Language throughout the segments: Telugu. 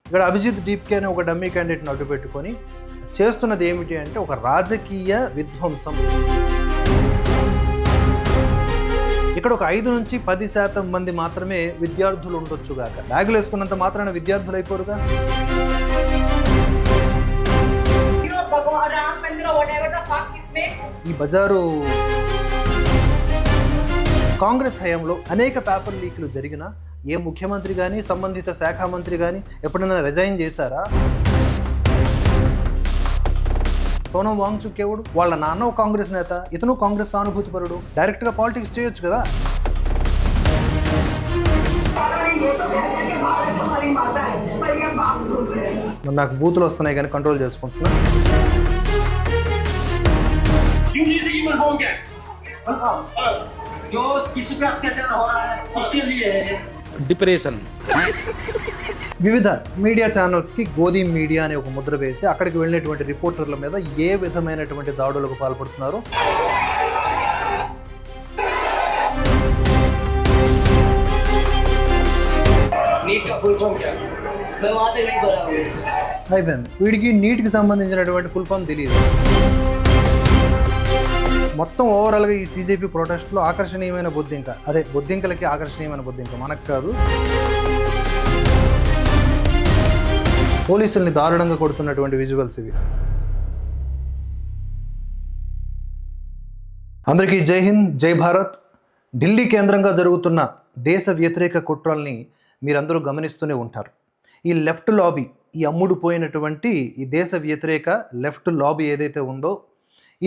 ఇక్కడ అభిజిత్ డీప్కే అనే ఒక డమ్మీ క్యాండిడేట్ని అడ్డు పెట్టుకొని చేస్తున్నది ఏమిటి అంటే ఒక రాజకీయ విధ్వంసం. ఇక్కడ ఒక 5 నుంచి 10% మంది మాత్రమే విద్యార్థులు ఉండొచ్చుగాక. బ్యాగులు వేసుకున్నంత మాత్రాన విద్యార్థులు అయిపోరుగా. ఈ బజారు కాంగ్రెస్ హయాంలో అనేక పేపర్ లీక్లు జరిగిన ఏ ముఖ్యమంత్రి కానీ సంబంధిత శాఖ మంత్రి కానీ ఎప్పుడైనా రిజైన్ చేశారా? సోనం వాంగ్చుక్ ఎవడు? వాళ్ళ నాన్న ఒక కాంగ్రెస్ నేత, ఇతను కాంగ్రెస్ సానుభూతిపరుడు. డైరెక్ట్గా పాలిటిక్స్ చేయొచ్చు కదా. నాకు బూతులు వస్తున్నాయి కానీ కంట్రోల్ చేసుకుంటున్నా. డిప్రెషన్. వివిధ మీడియా ఛానల్స్కి గోధి మీడియా అనే ఒక ముద్ర వేసి అక్కడికి వెళ్ళినటువంటి రిపోర్టర్ల మీద ఏ విధమైనటువంటి దాడులకు పాల్పడుతున్నారు? అయిపోయింది. వీడికి నీట్కి సంబంధించినటువంటి ఫుల్ ఫామ్ తెలియదు. మొత్తం ఓవరాల్గా ఈ సీజేపీ ప్రొటెస్ట్లో ఆకర్షణీయమైన బొద్దింక, అదే బొద్దింకలకి ఆకర్షణీయమైన బొద్దింక, మనకు కాదు. పోలీసుల్ని దారుణంగా కొడుతున్నటువంటి విజువల్స్ ఇవి. అందరికీ జై హింద్, జై భారత్. ఢిల్లీ కేంద్రంగా జరుగుతున్న దేశ వ్యతిరేక కుట్రల్ని మీరందరూ గమనిస్తూనే ఉంటారు. ఈ లెఫ్ట్ లాబీ, ఈ అమ్ముడు పోయినటువంటి ఈ దేశ వ్యతిరేక లెఫ్ట్ లాబీ ఏదైతే ఉందో,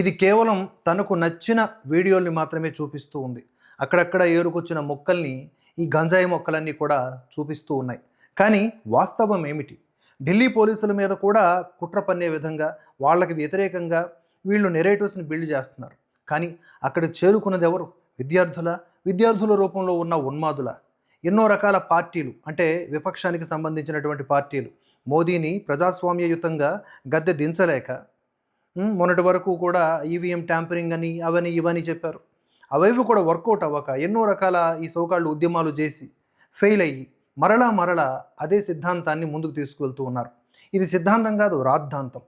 ఇది కేవలం తనకు నచ్చిన వీడియోల్ని మాత్రమే చూపిస్తూ ఉంది. అక్కడక్కడ ఏరుకొచ్చిన మొక్కల్ని, ఈ గంజాయి మొక్కలన్నీ కూడా చూపిస్తూ ఉన్నాయి. కానీ వాస్తవం ఏమిటి? ఢిల్లీ పోలీసుల మీద కూడా కుట్ర పన్నే విధంగా వాళ్ళకి వ్యతిరేకంగా వీళ్ళు నెరేటివ్స్ని బిల్డ్ చేస్తున్నారు. కానీ అక్కడ చేరుకున్నది ఎవరు? విద్యార్థుల రూపంలో ఉన్న ఉన్మాదుల. ఎన్నో రకాల పార్టీలు, అంటే విపక్షానికి సంబంధించినటువంటి పార్టీలు మోదీని ప్రజాస్వామ్యయుతంగా గద్దె దించలేక మొన్నటి వరకు కూడా ఈవీఎం ట్యాంపరింగ్ అని అవని ఇవని చెప్పారు. అవేవి కూడా వర్కౌట్ అవ్వక ఎన్నో రకాల ఈ సోకాళ్ళు ఉద్యమాలు చేసి ఫెయిల్ అయ్యి మరలా అదే సిద్ధాంతాన్ని ముందుకు తీసుకువెళ్తూ ఉన్నారు. ఇది సిద్ధాంతం కాదు, రాద్ధాంతం.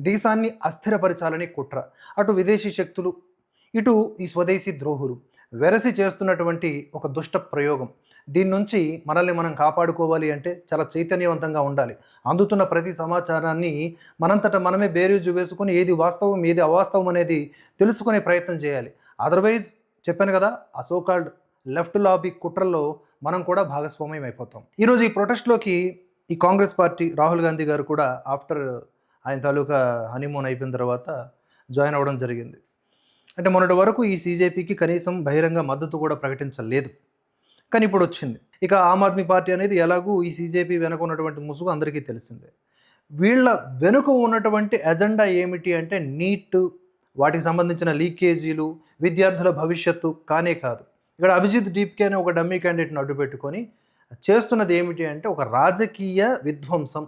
దేశాన్ని అస్థిరపరచాలని కుట్ర. అటు విదేశీ శక్తులు, ఇటు ఈ స్వదేశీ ద్రోహులు వెరసి చేస్తున్నటువంటి ఒక దుష్ట ప్రయోగం. దీని నుంచి మనల్ని మనం కాపాడుకోవాలి అంటే చాలా చైతన్యవంతంగా ఉండాలి. అందుతున్న ప్రతి సమాచారాన్ని మనంతట మనమే బేరీజు వేసుకొని ఏది వాస్తవం ఏది అవాస్తవం అనేది తెలుసుకునే ప్రయత్నం చేయాలి. అదర్వైజ్ చెప్పాను కదా, ఆ సోకాల్డ్ లెఫ్ట్ లాబీ కుట్రల్లో మనం కూడా భాగస్వామ్యం అయిపోతాం. ఈరోజు ఈ ప్రొటెస్ట్లోకి ఈ కాంగ్రెస్ పార్టీ రాహుల్ గాంధీ గారు కూడా ఆఫ్టర్ ఆయన తాలూకా హనీమూన్ అయిపోయిన తర్వాత జాయిన్ అవ్వడం జరిగింది. అంటే మొన్నటి వరకు ఈ సీజేపీకి కనీసం బహిరంగ మద్దతు కూడా ప్రకటించలేదు. కానీ ఇప్పుడు వచ్చింది. ఇక ఆమ్ ఆద్మీ పార్టీ అనేది ఎలాగూ ఈ సీజేపీ వెనుక ఉన్నటువంటి ముసుగు అందరికీ తెలిసిందే. వీళ్ళ వెనుక ఉన్నటువంటి ఎజెండా ఏమిటి అంటే నీట్, వాటికి సంబంధించిన లీకేజీలు, విద్యార్థుల భవిష్యత్తు కానే కాదు. ఇక్కడ అభిజిత్ డీప్కే అనే ఒక డమ్మీ క్యాండిడేట్ని అడ్డు పెట్టుకొని చేస్తున్నది ఏమిటి అంటే ఒక రాజకీయ విధ్వంసం,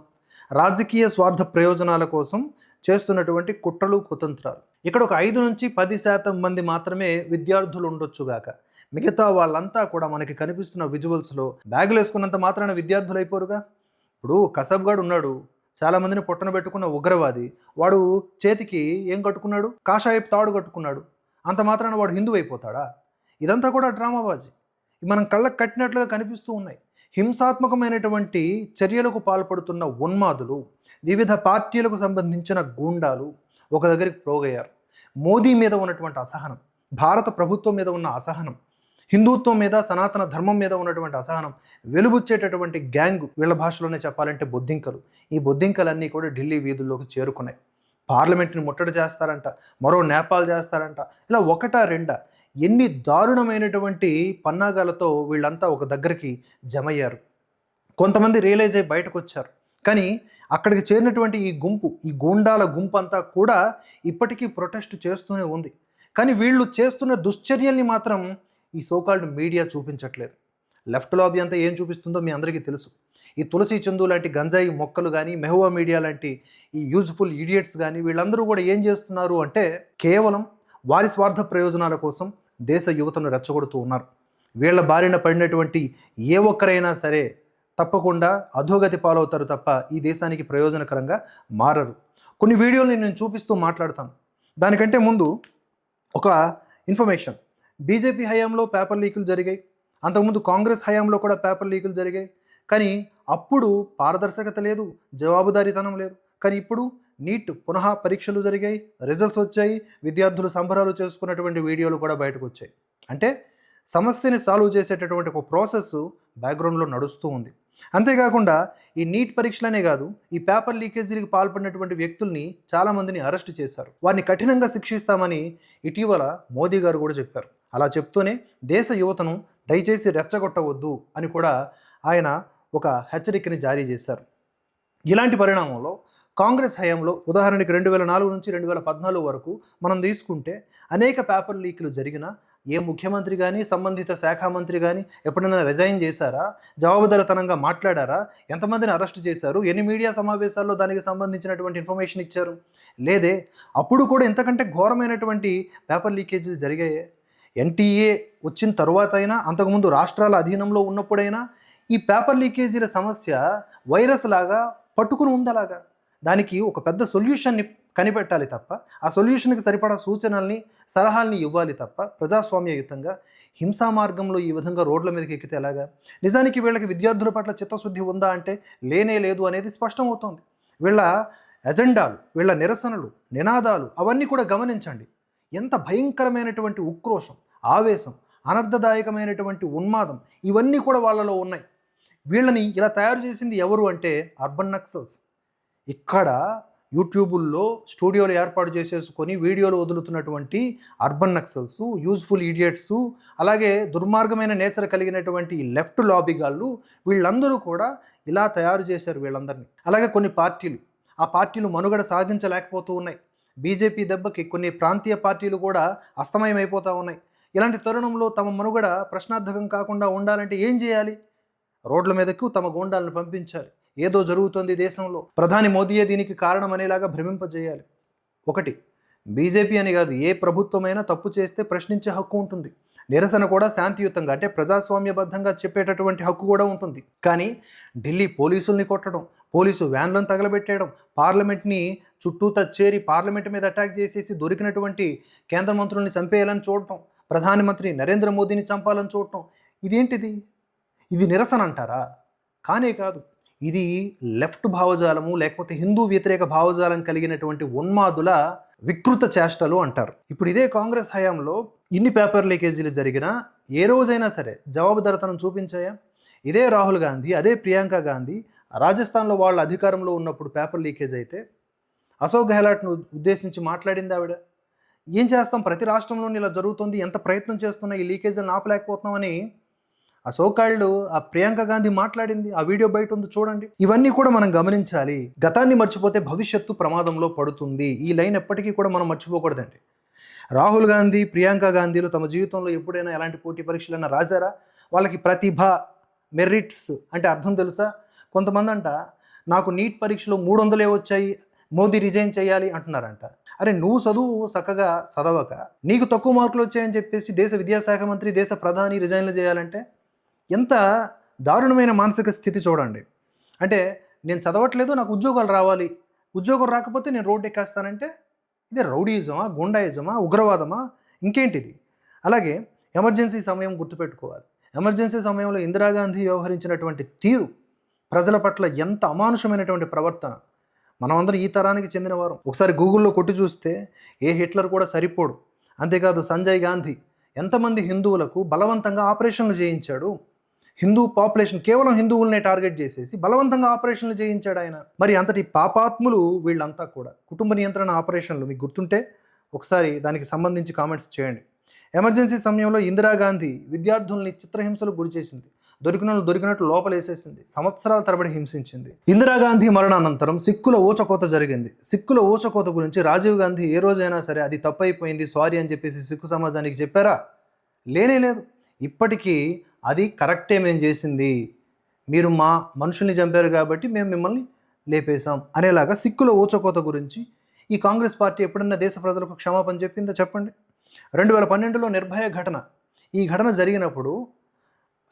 రాజకీయ స్వార్థ ప్రయోజనాల కోసం చేస్తున్నటువంటి కుట్రలు కుతంత్రాలు. ఇక్కడ ఒక 5 నుంచి 10% మంది మాత్రమే విద్యార్థులు ఉండొచ్చుగాక. మిగతా వాళ్ళంతా కూడా మనకి కనిపిస్తున్న విజువల్స్లో బ్యాగులు వేసుకున్నంత మాత్రాన విద్యార్థులు అయిపోరుగా. ఇప్పుడు కసబ్గాడు ఉన్నాడు, చాలామందిని పొట్టన పెట్టుకున్న ఉగ్రవాది, వాడు చేతికి ఏం కట్టుకున్నాడు? కాషాయపు తాడు కట్టుకున్నాడు. అంత మాత్రాన వాడు హిందూ అయిపోతాడా? ఇదంతా కూడా డ్రామాబాజీ. మనం కళ్ళకు కట్టినట్లుగా కనిపిస్తూ ఉన్నాయి. హింసాత్మకమైనటువంటి చర్యలకు పాల్పడుతున్న ఉన్మాదులు, వివిధ పార్టీలకు సంబంధించిన గూండాలు ఒక దగ్గరికి పోగయ్యారు. మోదీ మీద ఉన్నటువంటి అసహనం, భారత ప్రభుత్వం మీద ఉన్న అసహనం, హిందుత్వం మీద, సనాతన ధర్మం మీద ఉన్నటువంటి అసహనం వెలుబుచ్చేటటువంటి గ్యాంగ్, వీళ్ళ భాషలోనే చెప్పాలంటే బొద్దింకలు. ఈ బొద్దింకలన్నీ కూడా ఢిల్లీ వీధుల్లోకి చేరుకున్నాయి. పార్లమెంట్ని ముట్టడి చేస్తారంట, మరో నేపాల్ చేస్తారంట. ఇలా ఒకటా రెండా ఎన్ని దారుణమైనటువంటి పన్నాగాలతో వీళ్ళంతా ఒక దగ్గరికి జమయ్యారు. కొంతమంది రియలైజ్ అయ్యి బయటకు వచ్చారు. కానీ అక్కడికి చేరినటువంటి ఈ గుంపు, ఈ గూండాల గుంపు అంతా కూడా ఇప్పటికీ ప్రొటెస్ట్ చేస్తూనే ఉంది. కానీ వీళ్ళు చేస్తున్న దుశ్చర్యల్ని మాత్రం ఈ సోకాల్డ్ మీడియా చూపించట్లేదు. లెఫ్ట్ లాబీ అంతా ఏం చూపిస్తుందో మీ అందరికీ తెలుసు. ఈ తులసి చందు లాంటి గంజాయి మొక్కలు కానీ, మెహువా మీడియా లాంటి ఈ యూజ్ఫుల్ ఇడియట్స్ కానీ వీళ్ళందరూ కూడా ఏం చేస్తున్నారు అంటే కేవలం వారి స్వార్థ ప్రయోజనాల కోసం దేశ యువతను రెచ్చగొడుతూ ఉన్నారు. వీళ్ళ బారిన పడినటువంటి ఏ ఒక్కరైనా సరే తప్పకుండా అధోగతి పాలవుతారు తప్ప ఈ దేశానికి ప్రయోజనకరంగా మారరు. కొన్ని వీడియోలు నేను చూపిస్తూ మాట్లాడతాను. దానికంటే ముందు ఒక ఇన్ఫర్మేషన్. బీజేపీ హయాంలో పేపర్ లీకులు జరిగాయి, అంతకుముందు కాంగ్రెస్ హయాంలో కూడా పేపర్ లీకులు జరిగాయి. కానీ అప్పుడు పారదర్శకత లేదు, జవాబుదారీతనం లేదు. కానీ ఇప్పుడు నీట్ పునః పరీక్షలు జరిగాయి, రిజల్ట్స్ వచ్చాయి, విద్యార్థులు సంబరాలు చేసుకున్నటువంటి వీడియోలు కూడా బయటకు వచ్చాయి. అంటే సమస్యని సాల్వ్ చేసేటటువంటి ఒక ప్రాసెస్ బ్యాక్గ్రౌండ్లో నడుస్తూ ఉంది. అంతేకాకుండా ఈ నీట్ పరీక్షలనే కాదు, ఈ పేపర్ లీకేజీలకు పాల్పడినటువంటి వ్యక్తుల్ని చాలామందిని అరెస్ట్ చేశారు. వారిని కఠినంగా శిక్షిస్తామని ఇటీవల మోదీ గారు కూడా చెప్పారు. అలా చెప్తూనే దేశ యువతను దయచేసి రెచ్చగొట్టవద్దు అని కూడా ఆయన ఒక హెచ్చరికని జారీ చేశారు. ఇలాంటి పరిణామంలో కాంగ్రెస్ హయాంలో ఉదాహరణకి 2004 నుంచి 2014 వరకు మనం తీసుకుంటే అనేక పేపర్ లీకులు జరిగిన ఏ ముఖ్యమంత్రి కానీ సంబంధిత శాఖ మంత్రి కానీ ఎప్పుడైనా రిజైన్ చేశారా, జవాబుదారీతనంగా మాట్లాడారా, ఎంతమందిని అరెస్ట్ చేశారు, ఎన్ని మీడియా సమావేశాల్లో దానికి సంబంధించినటువంటి ఇన్ఫర్మేషన్ ఇచ్చారు? లేదే. అప్పుడు కూడా ఇంతకంటే ఘోరమైనటువంటి పేపర్ లీకేజీలు జరిగాయే. ఎన్టీఏ వచ్చిన తరువాత అయినా, అంతకుముందు రాష్ట్రాల అధీనంలో ఉన్నప్పుడైనా ఈ పేపర్ లీకేజీల సమస్య వైరస్ లాగా పట్టుకుని ఉందలాగా. దానికి ఒక పెద్ద సొల్యూషన్ని కనిపెట్టాలి తప్ప, ఆ సొల్యూషన్కి సరిపడా సూచనల్ని సలహాల్ని ఇవ్వాలి తప్ప, ప్రజాస్వామ్యయుతంగా హింసా మార్గంలో ఈ విధంగా రోడ్ల మీదకి ఎక్కితే ఎలాగా? నిజానికి వీళ్ళకి విద్యార్థుల పట్ల చిత్తశుద్ధి ఉందా అంటే లేనే లేదు అనేది స్పష్టమవుతోంది. వీళ్ళ ఎజెండాలు, వీళ్ళ నిరసనలు, నినాదాలు అవన్నీ కూడా గమనించండి. ఎంత భయంకరమైనటువంటి ఉక్రోషం, ఆవేశం, అనర్థదాయకమైనటువంటి ఉన్మాదం ఇవన్నీ కూడా వాళ్ళలో ఉన్నాయి. వీళ్ళని ఇలా తయారు చేసింది ఎవరు అంటే అర్బన్ నక్సల్స్. ఇక్కడ యూట్యూబుల్లో స్టూడియోలు ఏర్పాటు చేసేసుకొని వీడియోలు వదులుతున్నటువంటి అర్బన్ నక్సల్స్, యూజ్ఫుల్ ఈడియట్స్, అలాగే దుర్మార్గమైన నేచర్ కలిగినటువంటి లెఫ్ట్ లాబీగాళ్ళు, వీళ్ళందరూ కూడా ఇలా తయారు చేశారు వీళ్ళందరినీ. అలాగే కొన్ని పార్టీలు, ఆ పార్టీలు మనుగడ సాగించలేకపోతూ ఉన్నాయి. బీజేపీ దెబ్బకి కొన్ని ప్రాంతీయ పార్టీలు కూడా అస్తమయమైపోతూ ఉన్నాయి. ఇలాంటి తరుణంలో తమ మనుగడ ప్రశ్నార్థకం కాకుండా ఉండాలంటే ఏం చేయాలి? రోడ్ల మీదకు తమ గూండాలను పంపించాలి. ఏదో జరుగుతుంది దేశంలో, ప్రధాని మోదీయే దీనికి కారణం అనేలాగా భ్రమింపజేయాలి. ఒకటి, బీజేపీ అని కాదు, ఏ ప్రభుత్వమైనా తప్పు చేస్తే ప్రశ్నించే హక్కు ఉంటుంది. నిరసన కూడా శాంతియుతంగా, అంటే ప్రజాస్వామ్యబద్ధంగా చెప్పేటటువంటి హక్కు కూడా ఉంటుంది. కానీ ఢిల్లీ పోలీసుల్ని కొట్టడం, పోలీసు వ్యాన్లను తగలబెట్టేయడం, పార్లమెంట్ని చుట్టూతా చేరి పార్లమెంట్ మీద అటాక్ చేసేసి దొరికినటువంటి కేంద్ర మంత్రుల్ని చంపేయాలని చూడటం, ప్రధానమంత్రి నరేంద్ర మోదీని చంపాలని చూడటం, ఇదేంటిది? ఇది నిరసన అంటారా? కానే కాదు. ఇది లెఫ్ట్ భావజాలము, లేకపోతే హిందూ వ్యతిరేక భావజాలం కలిగినటువంటి ఉన్మాదుల వికృత చేష్టలు అంటారు. ఇప్పుడు ఇదే కాంగ్రెస్ హయాంలో ఇన్ని పేపర్ లీకేజీలు జరిగినా ఏ రోజైనా సరే జవాబుదారీతనం చూపించాయా? ఇదే రాహుల్ గాంధీ, అదే ప్రియాంక గాంధీ రాజస్థాన్లో వాళ్ళ అధికారంలో ఉన్నప్పుడు పేపర్ లీకేజ్ అయితే అశోక్ గెహ్లాట్ను ఉద్దేశించి మాట్లాడింది ఆవిడ. ఏం చేస్తాం, ప్రతి రాష్ట్రంలోని ఇలా జరుగుతుంది, ఎంత ప్రయత్నం చేస్తున్నా ఈ లీకేజీలను ఆపలేకపోతున్నామని ఆ సోకాళ్ళు ఆ ప్రియాంక గాంధీ మాట్లాడింది. ఆ వీడియో బయట ఉంది, చూడండి. ఇవన్నీ కూడా మనం గమనించాలి. గతాన్ని మర్చిపోతే భవిష్యత్తు ప్రమాదంలో పడుతుంది. ఈ లైన్ ఎప్పటికీ కూడా మనం మర్చిపోకూడదండి. రాహుల్ గాంధీ, ప్రియాంక గాంధీలు తమ జీవితంలో ఎప్పుడైనా ఎలాంటి పోటీ పరీక్షలైనా రాశారా? వాళ్ళకి ప్రతిభ, మెరిట్స్ అంటే అర్థం తెలుసా? కొంతమంది అంట నాకు నీట్ పరీక్షలో 300 వచ్చాయి, మోదీ రిజైన్ చేయాలి అంటున్నారంట. అరే నువ్వు చదువు చక్కగా చదవక నీకు తక్కువ మార్కులు వచ్చాయని చెప్పేసి దేశ విద్యాశాఖ మంత్రి, దేశ ప్రధాని రిజైన్లు చేయాలంటే ఎంత దారుణమైన మానసిక స్థితి చూడండి. అంటే నేను చదవట్లేదు, నాకు ఉద్యోగాలు రావాలి, ఉద్యోగం రాకపోతే నేను రోడ్డు ఎక్కేస్తానంటే ఇది రౌడీయిజమా, గుండాయిజమా, ఉగ్రవాదమా, ఇంకేంటిది? అలాగే ఎమర్జెన్సీ సమయం గుర్తుపెట్టుకోవాలి. ఎమర్జెన్సీ సమయంలో ఇందిరాగాంధీ వ్యవహరించినటువంటి తీరు, ప్రజల పట్ల ఎంత అమానుషమైనటువంటి ప్రవర్తన. మనమందరం ఈ తరానికి చెందినవారు. ఒకసారి గూగుల్లో కొట్టి చూస్తే ఏ హిట్లర్ కూడా సరిపోడు. అంతేకాదు సంజయ్ గాంధీ ఎంతమంది హిందువులకు బలవంతంగా ఆపరేషన్లు చేయించాడు. హిందూ పాపులేషన్, కేవలం హిందువులనే టార్గెట్ చేసేసి బలవంతంగా ఆపరేషన్లు చేయించాడు ఆయన. మరి అంతటి పాపాత్ములు వీళ్ళంతా కూడా. కుటుంబ నియంత్రణ ఆపరేషన్లు మీకు గుర్తుంటే ఒకసారి దానికి సంబంధించి కామెంట్స్ చేయండి. ఎమర్జెన్సీ సమయంలో ఇందిరాగాంధీ విద్యార్థుల్ని చిత్రహింసలకు గురి చేసింది. దొరికినట్లు లోపలేసేసింది. సంవత్సరాల తరబడి హింసించింది. ఇందిరాగాంధీ మరణానంతరం సిక్కుల ఊచకోత జరిగింది. సిక్కుల ఊచకోత గురించి రాజీవ్ గాంధీ ఏ రోజైనా సరే అది తప్పైపోయింది, సారీ అని చెప్పేసి సిక్కు సమాజానికి చెప్పారా? లేనే లేదు. ఇప్పటికీ అది కరెక్టే మేము చేసింది, మీరు మా మనుషుల్ని చంపారు కాబట్టి మేము మిమ్మల్ని లేపేశాం అనేలాగా సిక్కుల ఊచకోత గురించి ఈ కాంగ్రెస్ పార్టీ ఎప్పుడన్నా దేశ ప్రజలకు క్షమాపణ చెప్పిందో చెప్పండి. 2012లో నిర్భయ ఘటన, ఈ ఘటన జరిగినప్పుడు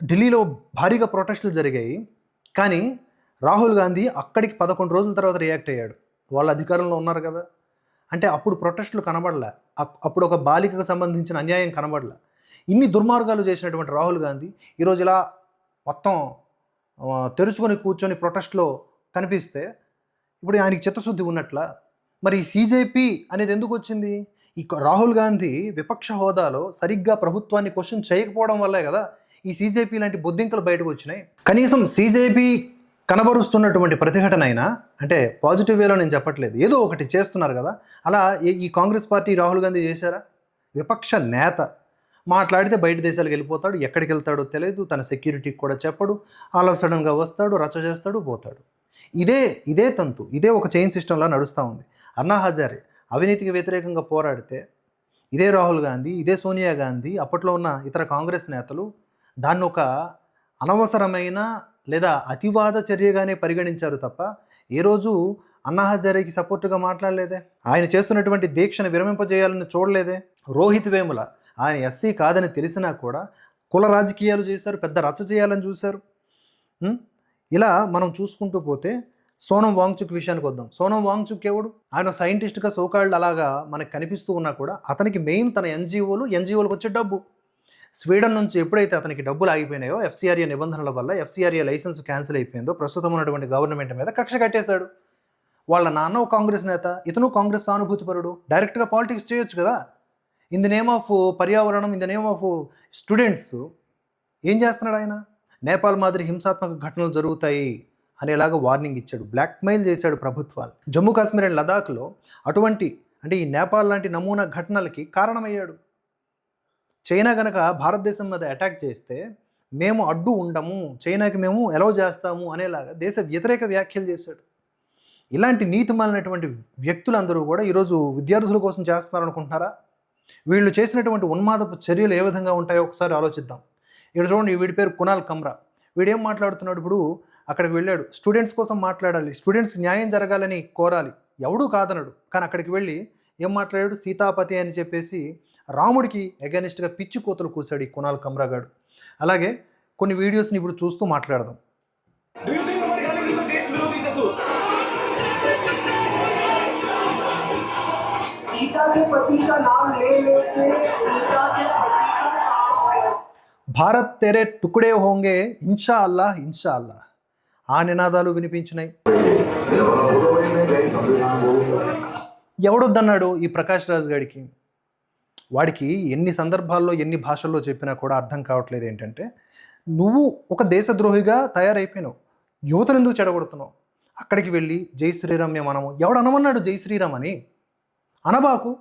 ఢిల్లీలో భారీగా ప్రొటెస్టులు జరిగాయి. కానీ రాహుల్ గాంధీ అక్కడికి 11 రోజుల తర్వాత రియాక్ట్ అయ్యాడు. వాళ్ళు అధికారంలో ఉన్నారు కదా. అంటే అప్పుడు ప్రొటెస్టులు కనబడలే, అప్పుడు ఒక బాలికకు సంబంధించిన అన్యాయం కనబడలే. ఇన్ని దుర్మార్గాలు చేసినటువంటి రాహుల్ గాంధీ ఈరోజు ఇలా మొత్తం తెరుచుకొని కూర్చొని ప్రొటెస్ట్లో కనిపిస్తే ఇప్పుడు ఆయనకి చిత్తశుద్ధి ఉన్నట్ల. మరి ఈ సీజేపీ అనేది ఎందుకు వచ్చింది? ఈ రాహుల్ గాంధీ విపక్ష హోదాలో సరిగ్గా ప్రభుత్వాన్ని క్వశ్చన్ చేయకపోవడం వల్లే కదా ఈ సీజేపీ లాంటి బొద్దింకలు బయటకు వచ్చినాయి. కనీసం సీజేపీ కనబరుస్తున్నటువంటి ప్రతిఘటన అయినా, అంటే పాజిటివ్ వేలో నేను చెప్పట్లేదు, ఏదో ఒకటి చేస్తున్నారు కదా. అలా ఈ కాంగ్రెస్ పార్టీ రాహుల్ గాంధీ చేశారా? విపక్ష నేత మాట్లాడితే బయట దేశాలకు వెళ్ళిపోతాడు, ఎక్కడికి వెళ్తాడో తెలియదు, తన సెక్యూరిటీకి కూడా చెప్పడు, ఆల్ ఆఫ్ సడన్గా వస్తాడు, రచ్చ చేస్తాడు, పోతాడు. ఇదే తంతు, ఇదే ఒక చైన్ సిస్టంలా నడుస్తూ ఉంది. అన్నా హజారే అవినీతికి వ్యతిరేకంగా పోరాడితే ఇదే రాహుల్ గాంధీ, ఇదే సోనియా గాంధీ, అప్పట్లో ఉన్న ఇతర కాంగ్రెస్ నేతలు దాన్ని ఒక అనవసరమైన లేదా అతివాద చర్యగానే పరిగణించారు తప్ప ఏ రోజు అన్నా హజారేకి సపోర్టుగా మాట్లాడలేదే. ఆయన చేస్తున్నటువంటి దీక్షను విరమింపజేయాలని చూడలేదే. రోహిత్ వేముల ఆయన ఎస్సీ కాదని తెలిసినా కూడా కుల రాజకీయాలు చేశారు, పెద్ద రచ్చ చేయాలని చూశారు. ఇలా మనం చూసుకుంటూ పోతే సోనం వాంగ్చుక్ విషయానికి వద్దాం. సోనం వాంగ్చుక్ ఎవడు? ఆయన సైంటిస్ట్గా సోకాళ్ళు అలాగా మనకు కనిపిస్తూ ఉన్నా కూడా అతనికి మెయిన్ తన ఎన్జిఓలకు వచ్చే డబ్బు. స్వీడన్ నుంచి ఎప్పుడైతే అతనికి డబ్బులు ఆగిపోయినాయో, ఎఫ్సిఆర్ఏ నిబంధనల వల్ల ఎఫ్సిఆర్ఏ లైసెన్స్ క్యాన్సిల్ అయిపోయిందో, ప్రస్తుతం ఉన్నటువంటి గవర్నమెంట్ మీద కక్ష కట్టేశాడు. వాళ్ళ నాన్న ఒక కాంగ్రెస్ నేత, ఇతను కాంగ్రెస్ సానుభూతిపరుడు. డైరెక్ట్గా పాలిటిక్స్ చేయొచ్చు కదా. ఇన్ ది నేమ్ ఆఫ్ పర్యావరణం, in the name of students ఏం చేస్తున్నాడు ఆయన? నేపాల్ మాదిరి హింసాత్మక ఘటనలు జరుగుతాయి అనేలాగా వార్నింగ్ ఇచ్చాడు, బ్లాక్మెయిల్ చేశాడు ప్రభుత్వాలు. జమ్మూ కాశ్మీర్ అండ్ లదాఖ్లో అటువంటి, అంటే ఈ నేపాల్ లాంటి నమూనా ఘటనలకి కారణమయ్యాడు. చైనా కనుక భారతదేశం మీద అటాక్ చేస్తే మేము అడ్డు ఉండము, చైనాకి మేము ఎలౌ చేస్తాము అనేలాగా దేశ వ్యతిరేక వ్యాఖ్యలు చేశాడు. ఇలాంటి నీతిమాలినటువంటి వ్యక్తులందరూ కూడా ఈరోజు విద్యార్థుల కోసం చేస్తున్నారు అనుకుంటున్నారా? వీళ్ళు చేసినటువంటి ఉన్మాదపు చర్యలు ఏ విధంగా ఉంటాయో ఒకసారి ఆలోచిద్దాం. ఇక్కడ చూడండి, వీడి పేరు కునాల్ కమ్రా. వీడేం మాట్లాడుతున్నాడు? ఇప్పుడు అక్కడికి వెళ్ళాడు, స్టూడెంట్స్ కోసం మాట్లాడాలి, స్టూడెంట్స్కి న్యాయం జరగాలని కోరాలి, ఎవడూ కాదనడు. కానీ అక్కడికి వెళ్ళి ఏం మాట్లాడాడు? సీతాపతి అని చెప్పేసి రాముడికి అగైనిస్ట్గా పిచ్చి కోతలు కూశాడు ఈ కునాల్ కమ్రా గాడు. అలాగే కొన్ని వీడియోస్ని ఇప్పుడు చూస్తూ మాట్లాడదాం. భారత్ తెరే టుకుడే హోంగే ఇన్షా అల్లాహ్ ఇన్షా అల్లాహ్ ఆ నినాదాలు వినిపించినాయి. ఎవడొద్దన్నాడు ఈ ప్రకాష్ రాజ్ గాడికి? వాడికి ఎన్ని సందర్భాల్లో ఎన్ని భాషల్లో చెప్పినా కూడా అర్థం కావట్లేదు. ఏంటంటే, నువ్వు ఒక దేశద్రోహిగా తయారైపోయినావు, యువతను ఎందుకు చెడగొడుతున్నావు? అక్కడికి వెళ్ళి జై శ్రీరామ్ మనము, ఎవడు అనమన్నాడు జై శ్రీరామ్ అని? అనబాకు.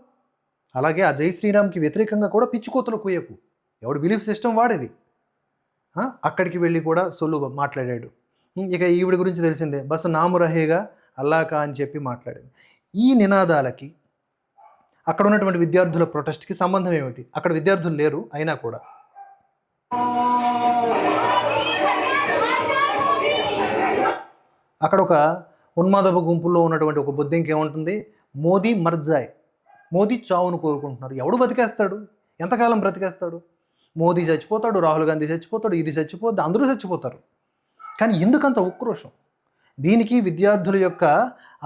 అలాగే ఆ జై శ్రీరామ్కి వ్యతిరేకంగా కూడా పిచ్చుకోతలు కూయకు. ఎవడు బిలీఫ్ సిస్టమ్ వాడేది. అక్కడికి వెళ్ళి కూడా సొల్లు మాట్లాడాడు. ఇక ఈవిడ గురించి తెలిసిందే, బస్ నాము రహేగా అల్లాకా అని చెప్పి మాట్లాడేది. ఈ నినాదాలకి అక్కడ ఉన్నటువంటి విద్యార్థుల ప్రొటెస్ట్కి సంబంధం ఏమిటి? అక్కడ విద్యార్థులు లేరు అయినా కూడా. అక్కడ ఒక ఉన్మాదపు గుంపుల్లో ఉన్నటువంటి ఒక బొద్దింక ఏముంటుంది? మోదీ మర్జాయ్, మోదీ చావును కోరుకుంటున్నారు. ఎవడు బతికేస్తాడు? ఎంతకాలం బ్రతికేస్తాడు? మోదీ చచ్చిపోతాడు, రాహుల్ గాంధీ చచ్చిపోతాడు, ఇది చచ్చిపోద్ది, అందరూ చచ్చిపోతారు. కానీ ఎందుకంత ఉక్రోషం? దీనికి విద్యార్థుల యొక్క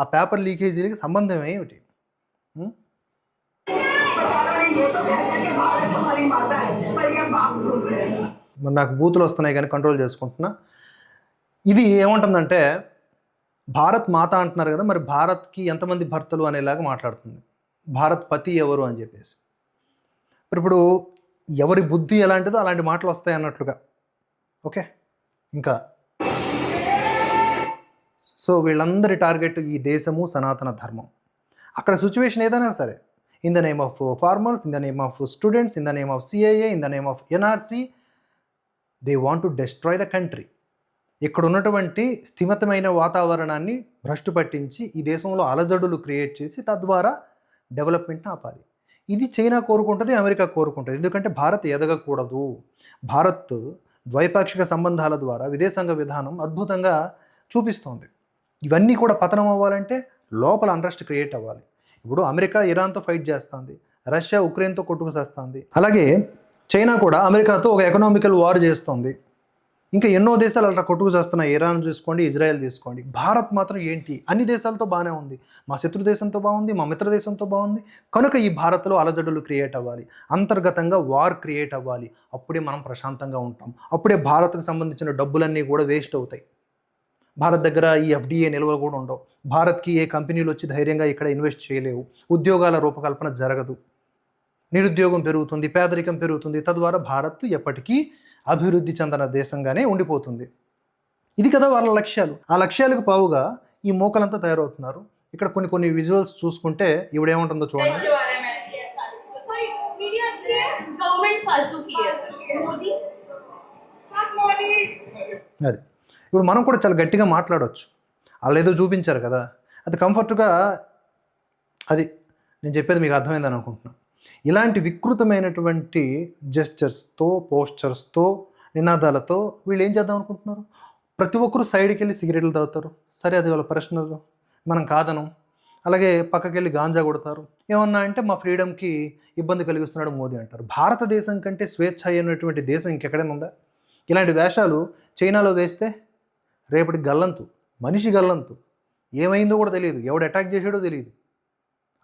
ఆ పేపర్ లీకేజీలకి సంబంధం ఏమిటి? మరి నాకు బూతులు వస్తున్నాయి కానీ కంట్రోల్ చేసుకుంటున్నా. ఇది ఏమంటుందంటే, భారత్ మాత అంటున్నారు కదా, మరి భారత్కి ఎంతమంది భర్తలు అనేలాగా మాట్లాడుతుంది. భారత్ పతి ఎవరు అని చెప్పేసి. ఇప్పుడు ఎవరి బుద్ధి ఎలాంటిదో అలాంటి మాటలు వస్తాయి అన్నట్లుగా. ఓకే, ఇంకా సో వీళ్ళందరి టార్గెట్ ఈ దేశము, సనాతన ధర్మం. అక్కడ సిచ్యువేషన్ ఏదైనా సరే, in the name of farmers, in the name of students, in the name of CIA, in the name of NRC, they want to destroy the country. ఇక్కడ ఉన్నటువంటి స్థిమితమైన వాతావరణాన్ని భ్రష్టు పట్టించి ఈ దేశంలో అలజడులు క్రియేట్ చేసి తద్వారా డెవలప్మెంట్ని ఆపాలి. ఇది చైనా కోరుకుంటుంది, అమెరికా కోరుకుంటుంది. ఎందుకంటే భారత్ ఎదగకూడదు. భారత్ ద్వైపాక్షిక సంబంధాల ద్వారా విదేశాంగ విధానం అద్భుతంగా చూపిస్తోంది. ఇవన్నీ కూడా పతనం అవ్వాలంటే లోపల అన్రెస్ట్ క్రియేట్ అవ్వాలి. ఇప్పుడు అమెరికా ఇరాన్తో ఫైట్ చేస్తుంది, రష్యా ఉక్రెయిన్తో కొట్టుకుసేస్తుంది. అలాగే చైనా కూడా అమెరికాతో ఒక ఎకనామికల్ వార్ చేస్తుంది. ఇంకా ఎన్నో దేశాలు అలా కొట్టుకు చేస్తున్నాయి. ఇరాన్ చూసుకోండి, ఇజ్రాయెల్ తీసుకోండి. భారత్ మాత్రం ఏంటి, అన్ని దేశాలతో బాగానే ఉంది. మా శత్రు దేశంతో బాగుంది, మా మిత్ర దేశంతో బాగుంది. కనుక ఈ భారత్లో అలజడులు క్రియేట్ అవ్వాలి, అంతర్గతంగా వార్ క్రియేట్ అవ్వాలి. అప్పుడే మనం ప్రశాంతంగా ఉంటాం. అప్పుడే భారత్కు సంబంధించిన డబ్బులన్నీ కూడా వేస్ట్ అవుతాయి. భారత్ దగ్గర ఈ ఎఫ్డిఏ నిల్వలు కూడా ఉండవు. భారత్కి ఏ కంపెనీలు వచ్చి ధైర్యంగా ఇక్కడ ఇన్వెస్ట్ చేయలేవు. ఉద్యోగాల రూపకల్పన జరగదు. నిరుద్యోగం పెరుగుతుంది, పేదరికం పెరుగుతుంది. తద్వారా భారత్ ఎప్పటికీ అభివృద్ధి చెందిన దేశంగానే ఉండిపోతుంది. ఇది కదా వాళ్ళ లక్ష్యాలు. ఆ లక్ష్యాలకు పావుగా ఈ మోకలంతా తయారవుతున్నారు. ఇక్కడ కొన్ని విజువల్స్ చూసుకుంటే ఇవిడేముంటుందో చూడండి. అది ఇప్పుడు మనం కూడా చాలా గట్టిగా మాట్లాడవచ్చు. వాళ్ళు ఏదో చూపించారు కదా, అది కంఫర్ట్గా, అది నేను చెప్పేది మీకు అర్థమైందని అనుకుంటున్నాను. ఇలాంటి వికృతమైనటువంటి జెస్చర్స్తో, పోస్చర్స్తో, నినాదాలతో వీళ్ళు ఏం చేద్దాం అనుకుంటున్నారు? ప్రతి ఒక్కరు సైడ్కి వెళ్ళి సిగరెట్లు తాగుతారు. సరే, అది వాళ్ళ పర్సనల్, మనం కాదనం. అలాగే పక్కకి వెళ్ళి గాంజా కొడతారు. ఏమన్నా అంటే మా ఫ్రీడమ్కి ఇబ్బంది కలిగిస్తున్నాడు మోదీ అంటారు. భారతదేశం కంటే స్వేచ్ఛ అయినటువంటి దేశం ఇంకెక్కడైనా ఉందా? ఇలాంటి వేషాలు చైనాలో వేస్తే రేపటి గల్లంతు, మనిషి గల్లంతు. ఏమైందో కూడా తెలియదు, ఎవడు అటాక్ చేసాడో తెలియదు.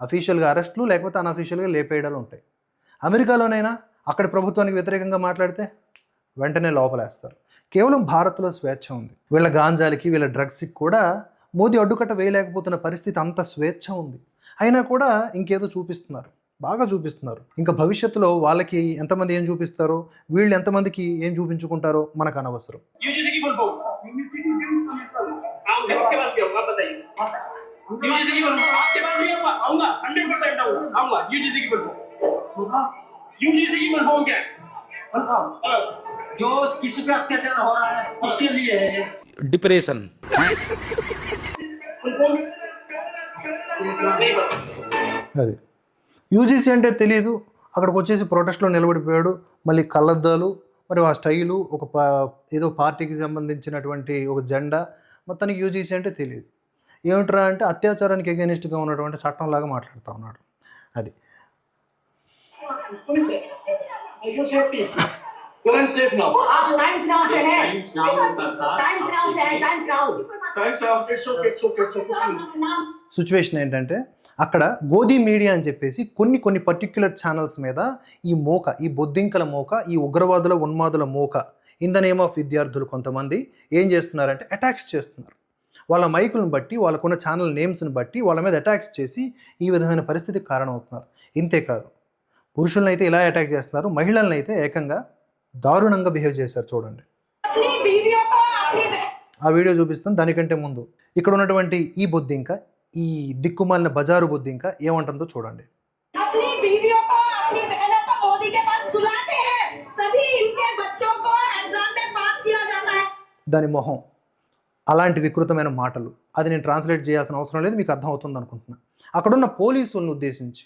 అఫీషియల్గా అరెస్టులు, లేకపోతే అన్అఫీషియల్గా లేపేయడాలు ఉంటాయి. అమెరికాలోనైనా అక్కడి ప్రభుత్వానికి వ్యతిరేకంగా మాట్లాడితే వెంటనే లోపలేస్తారు. కేవలం భారత్లో స్వేచ్ఛ ఉంది. వీళ్ళ గాంజాలకి, వీళ్ళ డ్రగ్స్కి కూడా మోదీ అడ్డుకట్ట వేయలేకపోతున్న పరిస్థితి, అంత స్వేచ్ఛ ఉంది. అయినా కూడా ఇంకేదో చూపిస్తున్నారు, బాగా చూపిస్తున్నారు. ఇంకా భవిష్యత్తులో వాళ్ళకి ఎంతమంది ఏం చూపిస్తారో, వీళ్ళు ఎంతమందికి ఏం చూపించుకుంటారో మనకు అనవసరం. यूजीसी की बोलूं आपके पास भी आऊंगा 100% आऊंगा यूजीसी की बोलूं यूजीसी की बोलूं क्या जो किसी पे अत्याचार हो रहा है उसके लिए है डिप्रेशन। అది యూజీసీ అంటే తెలియదు, అక్కడికి వచ్చేసి ప్రొటెస్ట్లో నిలబడిపోయాడు. మళ్ళీ కళ్ళద్దాలు, మరి ఆ స్టైలు, ఒక ఏదో పార్టీకి సంబంధించినటువంటి ఒక జెండా, మొత్తానికి యూజీసీ అంటే తెలియదు. ఏమిట్రా అంటే అత్యాచారానికి ఎగెనిస్ట్గా ఉన్నటువంటి చట్టంలాగా మాట్లాడుతూ ఉన్నాడు. అది సిచ్యువేషన్ ఏంటంటే, అక్కడ గోధీ మీడియా అని చెప్పేసి కొన్ని పర్టిక్యులర్ ఛానల్స్ మీద ఈ బొద్దింకల మోక, ఈ ఉగ్రవాదుల ఉన్మాదుల మోక, ఇన్ ద నేమ్ ఆఫ్ విద్యార్థులు కొంతమంది ఏం చేస్తున్నారంటే అటాక్స్ చేస్తున్నారు. వాళ్ళ మైకులను బట్టి, వాళ్ళకున్న ఛానల్ నేమ్స్ని బట్టి వాళ్ళ మీద అటాక్స్ చేసి ఈ విధమైన పరిస్థితికి కారణమవుతున్నారు. ఇంతేకాదు, పురుషులను అయితే ఇలా అటాక్ చేస్తున్నారు, మహిళలను అయితే ఏకంగా దారుణంగా బిహేవ్ చేశారు. చూడండి, ఆ వీడియో చూపిస్తాను. దానికంటే ముందు ఇక్కడ ఉన్నటువంటి ఈ బొద్దింక, ఈ దిక్కుమాలిన బజారు బొద్దింక ఏమంటుందో చూడండి. దాని మొహం, అలాంటి వికృతమైన మాటలు, అది నేను ట్రాన్స్లేట్ చేయాల్సిన అవసరం లేదు, మీకు అర్థమవుతుంది అనుకుంటున్నా. అక్కడున్న పోలీసులను ఉద్దేశించి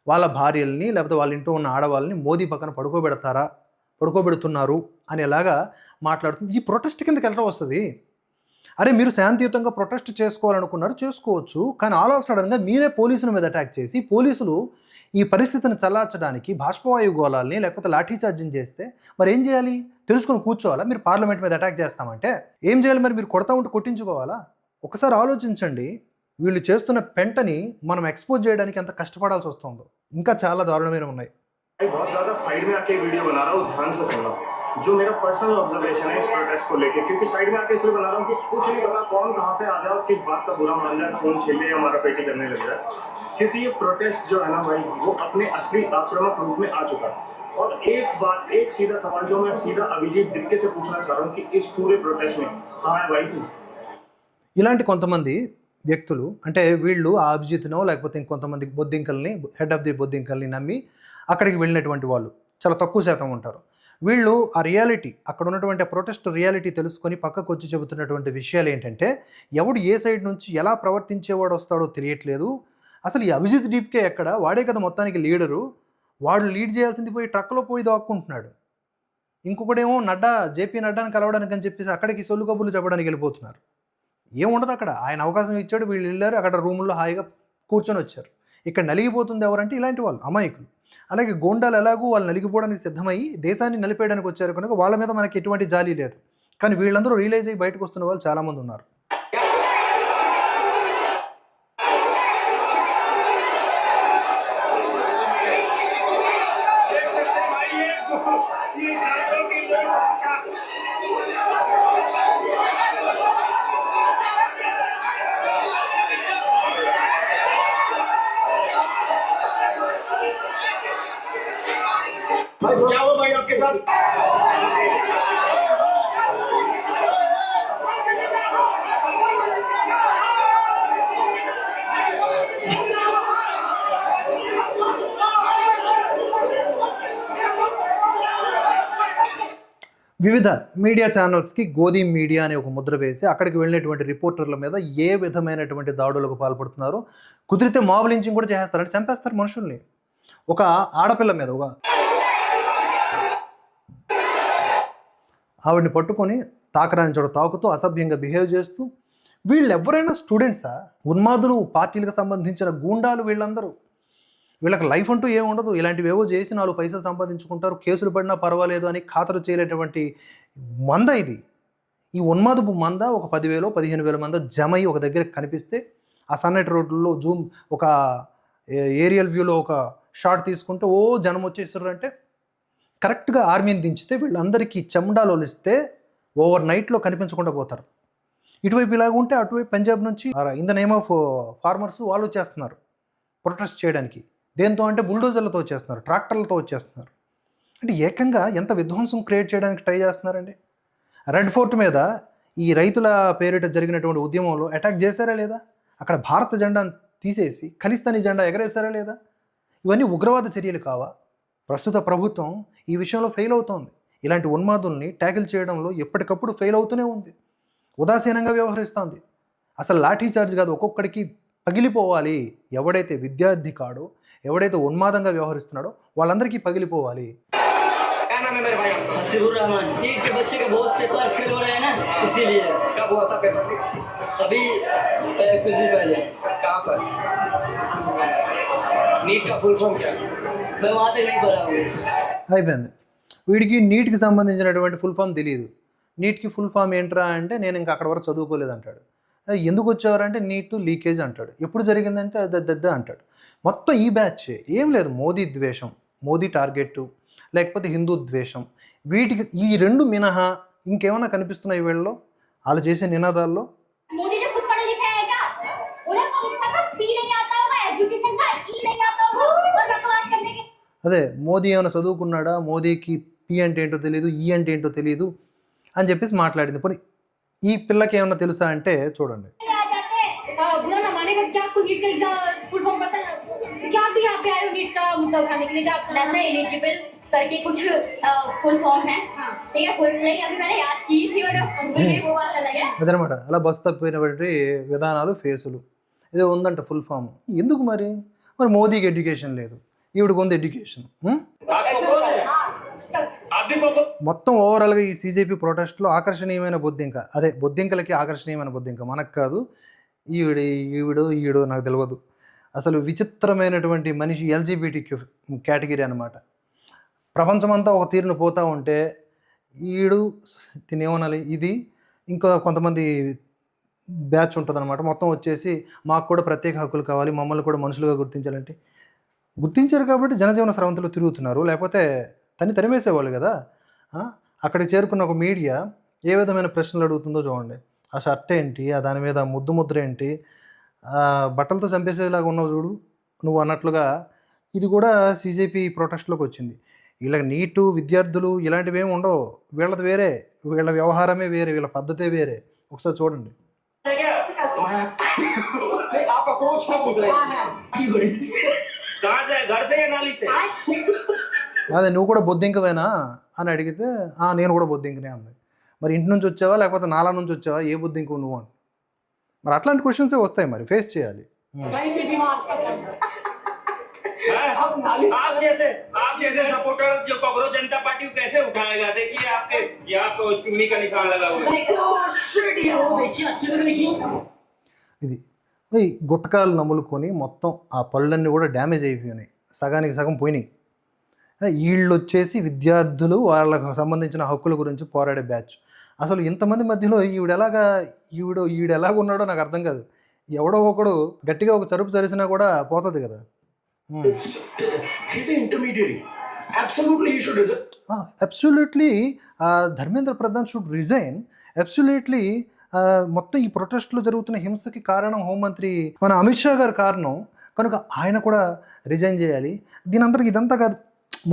వాళ్ళ భార్యల్ని, లేకపోతే వాళ్ళ ఇంట్లో ఉన్న ఆడవాళ్ళని మోదీ పక్కన పడుకోబెడుతున్నారు అనేలాగా మాట్లాడుతుంది. ఈ ప్రొటెస్ట్ కిందకి వెళ్ళడం వస్తుంది. అరే, మీరు శాంతియుతంగా ప్రొటెస్ట్ చేసుకోవాలనుకున్నారు, చేసుకోవచ్చు. కానీ ఆల్ ఆఫ్ సడన్గా మీరే పోలీసుల మీద అటాక్ చేసి, పోలీసులు ఈ పరిస్థితిని చల్లార్చడానికి బాష్పవాయువు గోళాలని లేకపోతే లాఠీ చార్జింగ్ చేస్తే మరి ఏం చేయాలి? తెలుసుకొని కూర్చోవాలా? మీరు పార్లమెంట్ మీద అటాక్ చేస్తామంటే ఏం చేయాలి? మరి మీరు కొడతా ఉంటే కొట్టించుకోవాలా? ఒకసారి ఆలోచించండి. వీళ్ళు చేస్తున్న పెంటని మనం ఎక్స్పోజ్ చేయడానికి ఎంత కష్టపడాల్సి వస్తుందో. ఇంకా చాలా దారుణమైన ఉన్నాయి. बहुत ज्यादा साइड में आके वीडियो बना रहा हूँ, ध्यान से सुनना जो मेरा पर्सनल ऑब्जर्वेशन है इस प्रोटेस्ट को लेके, क्योंकि साइड में आके इसलिए बना रहा हूँ कि कुछ नहीं पता कौन कहाँ से आ जाए और किस बात का बुरा मान जाए, फोन छीन ले, हमारा पेटी करने लग जाए। क्योंकि ये प्रोटेस्ट जो है ना भाई, वो अपने असली आक्रामक रूप में आ चुका है। और एक सीधा सवाल जो मैं सीधा अभिजीत दिक्के से पूछना चाह रहा हूँ कि इस पूरे प्रोटेस्ट में कहाँ है भाई? ఇలాంటి కొంతమంది వ్యక్తులు, అంటే వీళ్ళు ఆ అభిజిత్నో లేకపోతే ఇంకొంతమంది బొద్దింకల్ని, హెడ్ ఆఫ్ ది బొద్దింకల్ని నమ్మి అక్కడికి వెళ్ళినటువంటి వాళ్ళు చాలా తక్కువ శాతం ఉంటారు. వీళ్ళు ఆ రియాలిటీ, అక్కడ ఉన్నటువంటి ప్రొటెస్ట్ రియాలిటీ తెలుసుకొని పక్కకు వచ్చి చెబుతున్నటువంటి విషయాలు ఏంటంటే, ఎవడు ఏ సైడ్ నుంచి ఎలా ప్రవర్తించేవాడు వస్తాడో తెలియట్లేదు. అసలు ఈ అభిజిత్ డీప్కే ఎక్కడ? వాడే కదా మొత్తానికి లీడరు. వాడు లీడ్ చేయాల్సింది పోయి ట్రక్లో పోయి దాక్కుంటున్నాడు. ఇంకొకడేమో జేపీ నడ్డాని కలవడానికి అని చెప్పేసి అక్కడికి సొల్లు కబుర్లు చెప్పడానికి వెళ్ళిపోతున్నారు. ఏముండదు అక్కడ. ఆయన అవకాశం ఇచ్చాడు, వీళ్ళు వెళ్ళారు, అక్కడ రూముల్లో హాయిగా కూర్చొని వచ్చారు. ఇక్కడ నలిగిపోతుంది ఎవరంటే ఇలాంటి వాళ్ళు, అమాయకులు. అలాగే గోండాలు ఎలాగూ వాళ్ళు నలిగిపోవడానికి సిద్ధమయ్యి దేశాన్ని నలిపేయడానికి వచ్చారు కనుక వాళ్ళ మీద మనకి ఎటువంటి జాలి లేదు. కానీ వీళ్ళందరూ రియలైజ్ అయ్యి బయటకు వస్తున్న వాళ్ళు చాలామంది ఉన్నారు. क्या हुआ भाई आपके साथ? వివిధ మీడియా ఛానల్స్కి గోధీ మీడియా అనే ఒక ముద్ర వేసి అక్కడికి వెళ్ళినటువంటి రిపోర్టర్ల మీద ఏ విధమైనటువంటి దాడులకు పాల్పడుతున్నారో, కుదిరితే మాబ్ లించింగ్ కూడా చేసేస్తారు, అంటే చంపేస్తారు మనుషుల్ని. ఒక ఆడపిల్ల మీద ఆవిడని పట్టుకొని తాకరాని చోట తాకుతూ అసభ్యంగా బిహేవ్ చేస్తూ, వీళ్ళు ఎవరైనా స్టూడెంట్సా? ఉన్మాదులు, పార్టీలకు సంబంధించిన గూండాలు వీళ్ళందరూ. వీళ్ళకి లైఫ్ అంటూ ఏమి ఉండదు. ఇలాంటివి ఏవో చేసి 4 పైసలు సంపాదించుకుంటారు, కేసులు పడినా పర్వాలేదు అని ఖాతరు చేయలేటువంటి మంద ఇది. ఈ ఉన్మాదపు మంద ఒక 10,000 15,000 మంది జమై ఒక దగ్గర కనిపిస్తే, ఆ సన్నటి రోడ్లలో జూమ్ ఒక ఏరియల్ వ్యూలో ఒక షాట్ తీసుకుంటే ఓ జనం వచ్చేసారు. అంటే కరెక్ట్గా ఆర్మీని దించితే వీళ్ళందరికీ చెమ్డాలు ఒలిస్తే ఓవర్ నైట్లో కనిపించకుండా పోతారు. ఇటువైపు ఇలాగ ఉంటే అటువైపు పంజాబ్ నుంచి in the name of farmers వాళ్ళు వచ్చేస్తున్నారు ప్రొటెస్ట్ చేయడానికి. దేంతో అంటే బుల్డోజర్లతో వచ్చేస్తున్నారు, ట్రాక్టర్లతో వచ్చేస్తున్నారు. అంటే ఏకంగా ఎంత విధ్వంసం క్రియేట్ చేయడానికి ట్రై చేస్తున్నారండి. రెడ్ ఫోర్ట్ మీద ఈ రైతుల పేరిట జరిగినటువంటి ఉద్యమంలో అటాక్ చేశారా లేదా? అక్కడ భారత జెండాను తీసేసి ఖలిస్తానీ జెండా ఎగరేశారా లేదా? ఇవన్నీ ఉగ్రవాద చర్యలు కావా? ప్రస్తుత ప్రభుత్వం ఈ విషయంలో ఫెయిల్ అవుతోంది. ఇలాంటి ఉన్మాదుల్ని ట్యాకిల్ చేయడంలో ఎప్పటికప్పుడు ఫెయిల్ అవుతూనే ఉంది. ఉదాసీనంగా వ్యవహరిస్తోంది. అసలు లాఠీ చార్జ్ కాదు, ఒక్కొక్కడికి పగిలిపోవాలి. ఎవడైతే విద్యార్థి కాడో, ఎవడైతే ఉన్మాదంగా వ్యవహరిస్తున్నాడో వాళ్ళందరికీ పగిలిపోవాలి. क्या नाम है मेरे भाई आपका? हसीबुर रहमान। नीट के बच्चे के बहुत पेपर फेल हो रहे हैं ना, इसीलिए। कब हुआ था पेपर? अभी कुछ दिन पहले। कहाँ पर? नीट का फुल फॉर्म क्या? मैं वहाँ तक नहीं पढ़ा हूँ। అయిపోయింది. వీడికి నీట్కి సంబంధించినటువంటి ఫుల్ ఫామ్ తెలియదు. నీట్కి ఫుల్ ఫామ్ ఏంట్రా అంటే నేను ఇంకా అక్కడ వరకు చదువుకోలేదు అంటాడు. ఎందుకు వచ్చేవారంటే నీట్ లీకేజ్ అంటాడు. ఎప్పుడు జరిగిందంటే అద్దద్ద అంటాడు. మొత్తం ఈ బ్యాచ్ ఏం లేదు, మోదీ ద్వేషం, మోదీ టార్గెట్, లేకపోతే హిందూ ద్వేషం. వీటికి ఈ 2 మినహా ఇంకేమైనా కనిపిస్తున్నాయి వీళ్ళలో వాళ్ళు చేసే నినాదాల్లో? मोदी ने खुद पढ़ा लिखा है क्या? उन्हें पाकिस्तान का फी नहीं आता होगा, एजुकेशन का ई नहीं आता होगा और बकवास करने के। అదే మోదీ ఏమైనా చదువుకున్నాడా, మోదీకి పి అంటే ఏంటో తెలియదు, ఈ అంటే ఏంటో తెలియదు అని చెప్పేసి మాట్లాడింది. పోనీ ఈ పిల్లకి ఏమైనా తెలుసా అంటే చూడండి. आ जाते बुरा ना मानेगा क्या? आपको नीट का एग्जाम फुल फॉर्म पता है? क्या आप भी यहाँ पे आए हो नीट का मुद्दा उठाने के लिए? क्या आपका ऐसे एलिजिबल करके कुछ फुल फॉर्म है, ठीक है, फुल नहीं अभी मैंने याद की थी और मुझे वो बात अलग है। అదనమాట. అలా బస్సు తప్పినటువంటి విధానాలు, ఫేసులు ఇదే ఉందంట ఫుల్ ఫామ్. ఎందుకు మరి మోదీకి ఎడ్యుకేషన్ లేదు, ఈవిడికి ఉంది ఎడ్యుకేషన్. आपको कौन है? आप भी को మొత్తం ఓవరాల్గా ఈ సీజేపీ ప్రొటెస్ట్లో ఆకర్షణీయమైన బొద్దింక, అదే బొద్దింకలకి ఆకర్షణీయమైన బొద్దింక మనకు కాదు, ఈవిడో నాకు తెలియదు. అసలు విచిత్రమైనటువంటి మనిషి, ఎల్జీబీటీక్యూ కేటగిరీ అనమాట. ప్రపంచమంతా ఒక తీరును పోతూ ఉంటే తినేమనాలి, ఇది ఇంకా కొంతమంది బ్యాచ్ ఉంటుందన్నమాట. మొత్తం వచ్చేసి మాకు కూడా ప్రత్యేక హక్కులు కావాలి, మమ్మల్ని కూడా మనుషులుగా గుర్తించాలంటే గుర్తించారు కాబట్టి జనజీవన స్రవంతిలో తిరుగుతున్నారు. లేకపోతే తరిమేసేవాళ్ళు కదా. అక్కడికి చేరుకున్న ఒక మీడియా ఏ విధమైన ప్రశ్నలు అడుగుతుందో చూడండి. ఆ షర్ట్ ఏంటి, ఆ దాని మీద ముద్ర ఏంటి, బట్టలతో చంపేసేలాగా ఉన్నావు చూడు నువ్వు అన్నట్లుగా. ఇది కూడా సీజేపీ ప్రొటెస్ట్లోకి వచ్చింది. వీళ్ళకి నీటు, విద్యార్థులు ఇలాంటివి ఏమి ఉండవు. వీళ్ళది వేరే, వీళ్ళ వ్యవహారమే వేరే, వీళ్ళ పద్ధతే వేరే. ఒకసారి చూడండి. आप अप्रोच क्या पूछ रहे हैं? कहाँ से? घर से या नाली से? అదే నువ్వు కూడా బొద్దింకవేనా అని అడిగితే నేను కూడా బొద్దింకనే అంది. మరి ఇంటి నుంచి వచ్చావా లేకపోతే నాలా నుంచి వచ్చావా, ఏ బొద్దింకు నువ్వు అని. మరి అట్లాంటి క్వశ్చన్సే వస్తాయి, మరి ఫేస్ చేయాలి. कहीं से भी मास्क आप जैसे सपोर्टर जो कांग्रेस जनता पार्टी को कैसे उठाएगा? देखिए आपके यहाँ पे चुन्नी का निशान लगा हुआ है। देखिए अच्छे से देखिए। ఇది ఈ గుట్టకాలు నములుకొని మొత్తం ఆ పళ్ళన్నీ కూడా డ్యామేజ్ అయిపోయినాయి, సగానికి సగం పోయినాయి. వీళ్ళు వచ్చేసి విద్యార్థులు, వాళ్ళకు సంబంధించిన హక్కుల గురించి పోరాడే బ్యాచ్. అసలు ఇంతమంది మధ్యలో ఈవిడ ఎలాగ ఉన్నాడో నాకు అర్థం కాదు. ఎవడో ఒకడు గట్టిగా ఒక చరుపు చరిసినా కూడా పోతుంది కదా. Absolutely Dharmendra Pradhan should resign. Absolutely మొత్తం ఈ ప్రొటెస్ట్లో జరుగుతున్న హింసకి కారణం హోంమంత్రి మన అమిత్ షా గారు కారణం కనుక ఆయన కూడా రిజైన్ చేయాలి. దీని అంతటికి ఇదంతా కాదు,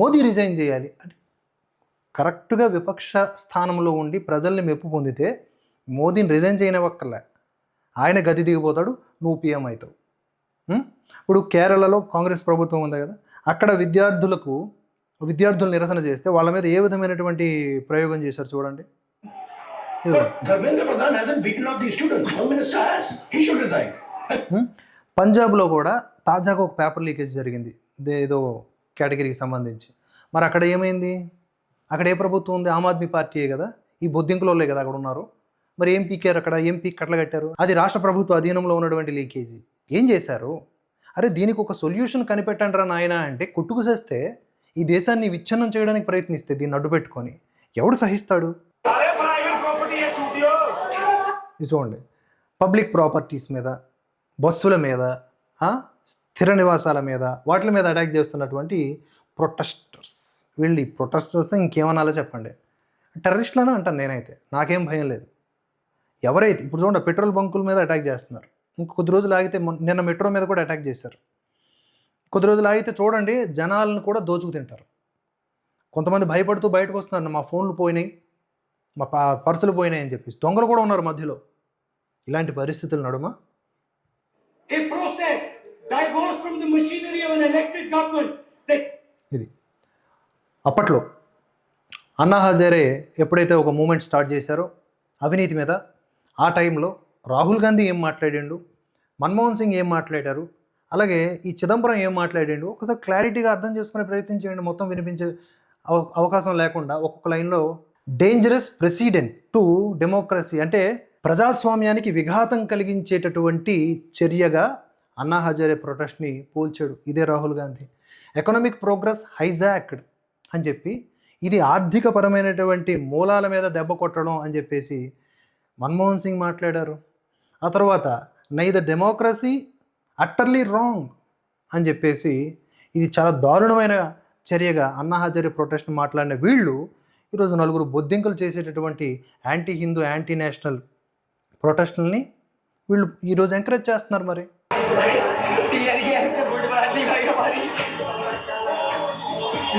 మోదీ రిజైన్ చేయాలి అంటే కరెక్ట్గా విపక్ష స్థానంలో ఉండి ప్రజల్ని మెప్పు పొందితే మోదీని రిజైన్ చేయనివ్వక్కర్లే, ఆయన గది దిగిపోతాడు, నువ్వు పీఎం అవుతావు. ఇప్పుడు కేరళలో కాంగ్రెస్ ప్రభుత్వం ఉంది కదా, అక్కడ విద్యార్థులు నిరసన చేస్తే వాళ్ళ మీద ఏ విధమైనటువంటి ప్రయోగం చేశారు చూడండి. Dharmendra Pradhan hasn't beaten up these students. Home Minister has. He should resign. పంజాబ్లో కూడా తాజాగా ఒక పేపర్ లీకేజ్ జరిగింది ఏదో కేటగిరీకి సంబంధించి. మరి అక్కడ ఏమైంది? అక్కడ ఏ ప్రభుత్వం ఉంది? ఆమ్ ఆద్మీ పార్టీయే కదా, ఈ బొద్దింకులోలే కదా అక్కడ ఉన్నారు. మరి ఏం పీకారు అక్కడ? ఏం పీక్ కట్టలు కట్టారు? అది రాష్ట్ర ప్రభుత్వ అధీనంలో ఉన్నటువంటి లీకేజీ. ఏం చేశారు? అరే దీనికి ఒక సొల్యూషన్ కనిపెట్టండి రా నాయన అంటే కొట్టుకు చేస్తే ఈ దేశాన్ని విచ్ఛిన్నం చేయడానికి ప్రయత్నిస్తే దీన్ని అడ్డు పెట్టుకొని ఎవడు సహిస్తాడు? ఇది చూడండి, పబ్లిక్ ప్రాపర్టీస్ మీద, బస్సుల మీద, స్థిర నివాసాల మీద, వాటి మీద అటాక్ చేస్తున్నటువంటి ప్రొటెస్టర్స్. వీళ్ళు ప్రొటెస్టర్స్ ఇంకేమనాలో చెప్పండి, టెర్రరిస్టులనే అంటాను నేనైతే, నాకేం భయం లేదు. ఎవరైతే ఇప్పుడు చూడండి పెట్రోల్ బంకుల మీద అటాక్ చేస్తున్నారు, ఇంక కొద్ది రోజులు ఆగితే నిన్న మెట్రో మీద కూడా అటాక్ చేశారు. కొద్ది రోజులు ఆగితే చూడండి జనాలను కూడా దోచుకు తింటారు. కొంతమంది భయపడుతూ బయటకు వస్తున్నారు, మా ఫోన్లు పోయినాయి, మా పర్సులు పోయినాయి అని చెప్పేసి. దొంగలు కూడా ఉన్నారు మధ్యలో. ఇలాంటి పరిస్థితుల నడుమ ఇది అప్పట్లో అన్నా హజారే ఎప్పుడైతే ఒక మూమెంట్ స్టార్ట్ చేశారో అవినీతి మీద, ఆ టైంలో రాహుల్ గాంధీ ఏం మాట్లాడిండు, మన్మోహన్ సింగ్ ఏం మాట్లాడారు, అలాగే ఈ చిదంబరం ఏం మాట్లాడిండు, ఒకసారి క్లారిటీగా అర్థం చేసుకునే ప్రయత్నం చేయండి. మొత్తం వినిపించే అవకాశం లేకుండా ఒక్కొక్క లైన్లో డేంజరస్ ప్రెసిడెంట్ టు డెమోక్రసీ అంటే ప్రజాస్వామ్యానికి విఘాతం కలిగించేటటువంటి చర్యగా అన్నా హజారే ప్రొటెస్ట్ని పోల్చాడు ఇదే Rahul Gandhi. Economic progress hijacked అని చెప్పి ఇది ఆర్థికపరమైనటువంటి మూలాల మీద దెబ్బ కొట్టడం అని చెప్పేసి మన్మోహన్ సింగ్ మాట్లాడారు. ఆ తర్వాత నైదర్ డెమోక్రసీ అట్టర్లీ రాంగ్ అని చెప్పేసి ఇది చాలా దారుణమైన చర్యగా అన్నా హజారే ప్రొటెస్ట్ మాట్లాడిన వీళ్ళు ఈరోజు నలుగురు బొద్దింకలు చేసేటటువంటి యాంటీ హిందూ, యాంటీ నేషనల్ ప్రొటెస్టులని వీళ్ళు ఈరోజు ఎంకరేజ్ చేస్తున్నారు. మరి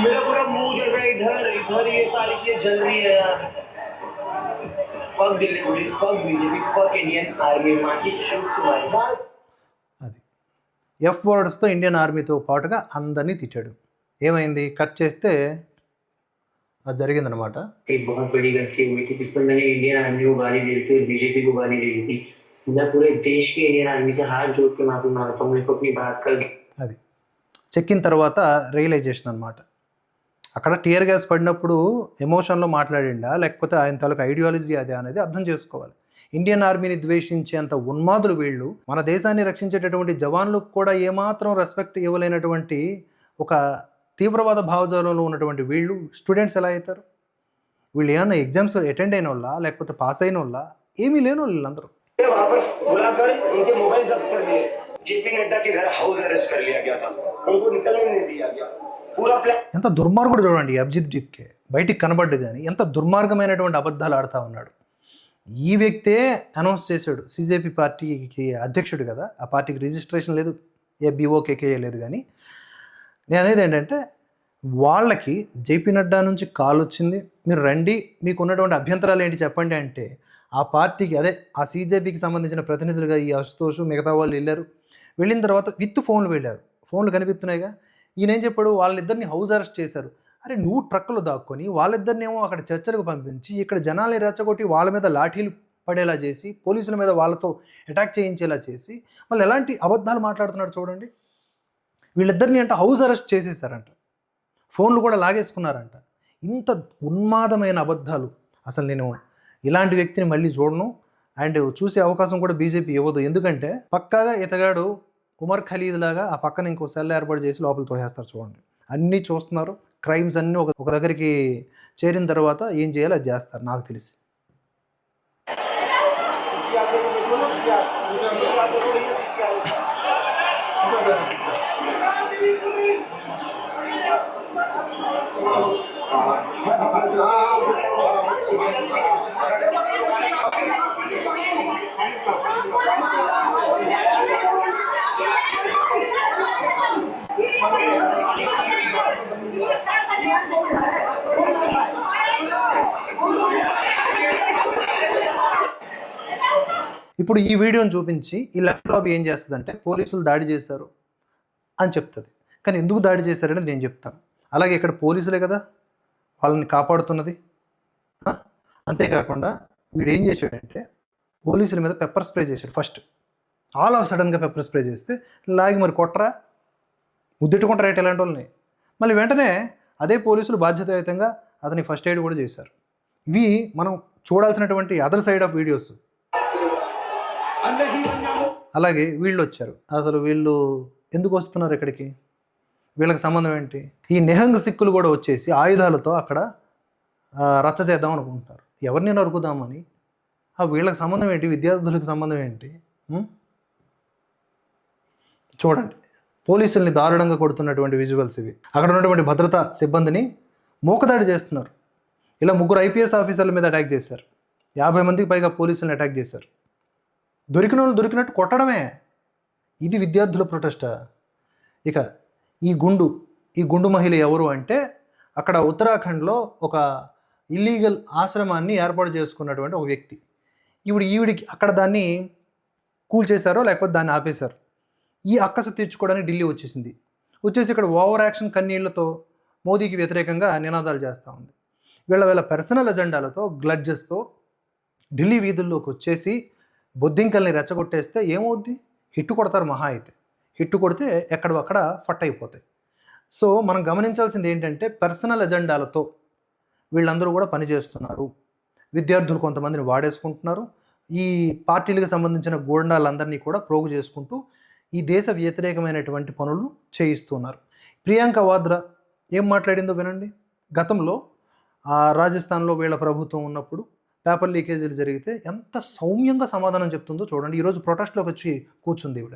मेरा पूरा मुंह जल रहा है, इधर ये सारी चीजें जल रही है यार. Fuck Delhi police, fuck BJP, fuck Indian army, माँ की शूट तुम्हारी. అది ఎఫ్ వర్డ్స్తో ఇండియన్ ఆర్మీతో పాటుగా అందరినీ తిట్టాడు. ఏమైంది? కట్ చేస్తే అది జరిగిందనమాట. बहुत बड़ी गलती हुई थी जिस पर मैंने इंडियन आर्मी को गाली दी थी, बीजेपी को गाली दी थी. मैं पूरे देश के इंडियन आर्मी से हाथ जोड़ के माफी मांगता हूँ. मेरे को अपनी बात कर అది చెక్కిన తర్వాత రియలైజేషన్ అనమాట. అక్కడ టియర్ గ్యాస్ పడినప్పుడు ఎమోషన్లో మాట్లాడిండా లేకపోతే ఆయన తాలూకు ఐడియాలజీ అదే అనేది అర్థం చేసుకోవాలి. ఇండియన్ ఆర్మీని ద్వేషించేంత ఉన్మాదులు వీళ్ళు. మన దేశాన్ని రక్షించేటటువంటి జవాన్లకు కూడా ఏమాత్రం రెస్పెక్ట్ ఇవ్వలేనటువంటి ఒక తీవ్రవాద భావజాలంలో ఉన్నటువంటి వీళ్ళు స్టూడెంట్స్ ఎలా అవుతారు? వీళ్ళు ఏమన్నా ఎగ్జామ్స్ అటెండ్ అయిన వాళ్ళ లేకపోతే పాస్ అయిన వాళ్ళ? ఏమీ లేని వాళ్ళు వీళ్ళందరూ. ఎంత దుర్మార్గుడు చూడండి అభిజిత్ డిప్కే, బయటికి కనబడ్డు కానీ ఎంత దుర్మార్గమైనటువంటి అబద్ధాలు ఆడుతూ ఉన్నాడు. ఈ వ్యక్తే అనౌన్స్ చేశాడు, సిజేపీ పార్టీకి అధ్యక్షుడు కదా, ఆ పార్టీకి రిజిస్ట్రేషన్ లేదు, ఏ బీఓకేకే లేదు. కానీ నేను అనేది ఏంటంటే వాళ్ళకి జేపీ నడ్డా నుంచి కాల్ వచ్చింది, మీరు రండి, మీకు ఉన్నటువంటి అభ్యంతరాలు ఏంటి చెప్పండి అంటే ఆ పార్టీకి అదే ఆ సీజేపీకి సంబంధించిన ప్రతినిధులుగా ఈ అశుతోష్ మిగతా వాళ్ళు వెళ్ళారు. వెళ్ళిన తర్వాత విత్ ఫోన్లు వెళ్ళారు, ఫోన్లు కనిపిస్తున్నాయిగా. ఈయన ఏం చెప్పాడు, వాళ్ళిద్దరిని హౌస్ అరెస్ట్ చేశారు. అరే నువ్వు ట్రక్కులు దాక్కొని వాళ్ళిద్దరిని ఏమో అక్కడ చర్చలకు పంపించి ఇక్కడ జనాల్ని రెచ్చగొట్టి వాళ్ళ మీద లాఠీలు పడేలా చేసి పోలీసుల మీద వాళ్ళతో అటాక్ చేయించేలా చేసి వాళ్ళు ఎలాంటి అబద్ధాలు మాట్లాడుతున్నాడు చూడండి. వీళ్ళిద్దరిని అంటే హౌస్ అరెస్ట్ చేసేసారంట, ఫోన్లు కూడా లాగేసుకున్నారంట. ఇంత ఉన్మాదమైన అబద్ధాలు అసలు నేను ఇలాంటి వ్యక్తిని మళ్ళీ చూడను. అండ్ చూసే అవకాశం కూడా బీజేపీ ఇవ్వదు. ఎందుకంటే పక్కాగా ఇతగాడు ఉమర్ ఖలీద్ లాగా ఆ పక్కన ఇంకో సెల్ ఏర్పాటు చేసి లోపల తోసేస్తారు చూడండి. అన్నీ చూస్తున్నారు, క్రైమ్స్ అన్నీ ఒక దగ్గరికి చేరిన తర్వాత ఏం చేయాలో అది చేస్తారు నాకు తెలిసి. ఇప్పుడు ఈ వీడియోని చూపించి ఈ లెఫ్ట్ లాబీ ఏం చేస్తుందంటే పోలీసులు దాడి చేశారు అని చెప్తుంది. కానీ ఎందుకు దాడి చేశారనేది నేను చెప్తాను. అలాగే ఇక్కడ పోలీసులే కదా వాళ్ళని కాపాడుతున్నది. అంతేకాకుండా వీడు ఏం చేశాడంటే పోలీసుల మీద పెప్పర్ స్ప్రే చేశాడు. ఫస్ట్ ఆల్ ఆఫ్ సడన్గా పెప్పర్ స్ప్రే చేస్తే లాగి మరి కొట్టరా, ముద్దెట్టుకుంటారా రేట్ ఇలాంటి వాళ్ళని. మళ్ళీ వెంటనే అదే పోలీసులు బాధ్యతాయుతంగా అతనికి ఫస్ట్ ఎయిడ్ కూడా చేశారు. ఇవి మనం చూడాల్సినటువంటి అదర్ సైడ్ ఆఫ్ వీడియోస్. అలాగే వీళ్ళు వచ్చారు. అసలు వీళ్ళు ఎందుకు వస్తున్నారు ఇక్కడికి, వీళ్ళకి సంబంధం ఏంటి? ఈ నిహంగ్ సిక్కులు కూడా వచ్చేసి ఆయుధాలతో అక్కడ రచ్చ చేద్దాం అనుకుంటున్నారు. ఎవరిని నరుకుదామని. వీళ్ళకి సంబంధం ఏంటి, విద్యార్థులకు సంబంధం ఏంటి? చూడండి, పోలీసుల్ని దారుణంగా కొడుతున్నటువంటి విజువల్స్ ఇవి. అక్కడ ఉన్నటువంటి భద్రతా సిబ్బందిని మూకదాడి చేస్తున్నారు. ఇలా 3 IPS ఆఫీసర్ల మీద అటాక్ చేశారు. 50 మందికి పైగా పోలీసులను అటాక్ చేశారు. దొరికిన వాళ్ళు దొరికినట్టు కొట్టడమే. ఇది విద్యార్థుల ప్రొటెస్టా? ఇక ఈ గుండు మహిళ ఎవరు అంటే అక్కడ ఉత్తరాఖండ్లో ఒక ఇల్లీగల్ ఆశ్రమాన్ని ఏర్పాటు చేసుకున్నటువంటి ఒక వ్యక్తి. ఈవిడికి అక్కడ దాన్ని కూల్చేశారో లేకపోతే దాన్ని ఆపేశారు. ఈ అక్కసు తీర్చుకోవడానికి ఢిల్లీ వచ్చేసి ఇక్కడ ఓవర్ యాక్షన్ కన్నీళ్లతో మోదీకి వ్యతిరేకంగా నినాదాలు చేస్తూ ఉంది. వీళ్ళ పర్సనల్ ఎజెండాలతో గ్లడ్జెస్తో ఢిల్లీ వీధుల్లోకి వచ్చేసి బొద్దింకల్ని రెచ్చగొట్టేస్తే ఏమవుద్ది? హిట్టు కొడతారు. మహా అయితే హిట్టు కొడితే ఎక్కడక్కడ ఫట్ అయిపోతాయి. సో మనం గమనించాల్సింది ఏంటంటే పర్సనల్ ఎజెండాలతో వీళ్ళందరూ కూడా పనిచేస్తున్నారు. విద్యార్థులు కొంతమందిని వాడేసుకుంటున్నారు. ఈ పార్టీలకు సంబంధించిన గూండాలందరినీ కూడా ప్రోగు చేసుకుంటూ ఈ దేశ వ్యతిరేకమైనటువంటి పనులు చేయిస్తున్నారు. ప్రియాంక వాద్రా ఏం మాట్లాడిందో వినండి. గతంలో రాజస్థాన్లో వీళ్ళ ప్రభుత్వం ఉన్నప్పుడు పేపర్ లీకేజీలు జరిగితే ఎంత సౌమ్యంగా సమాధానం చెప్తుందో చూడండి. ఈరోజు ప్రొటెస్ట్లోకి వచ్చి కూర్చుంది ఈవిడ.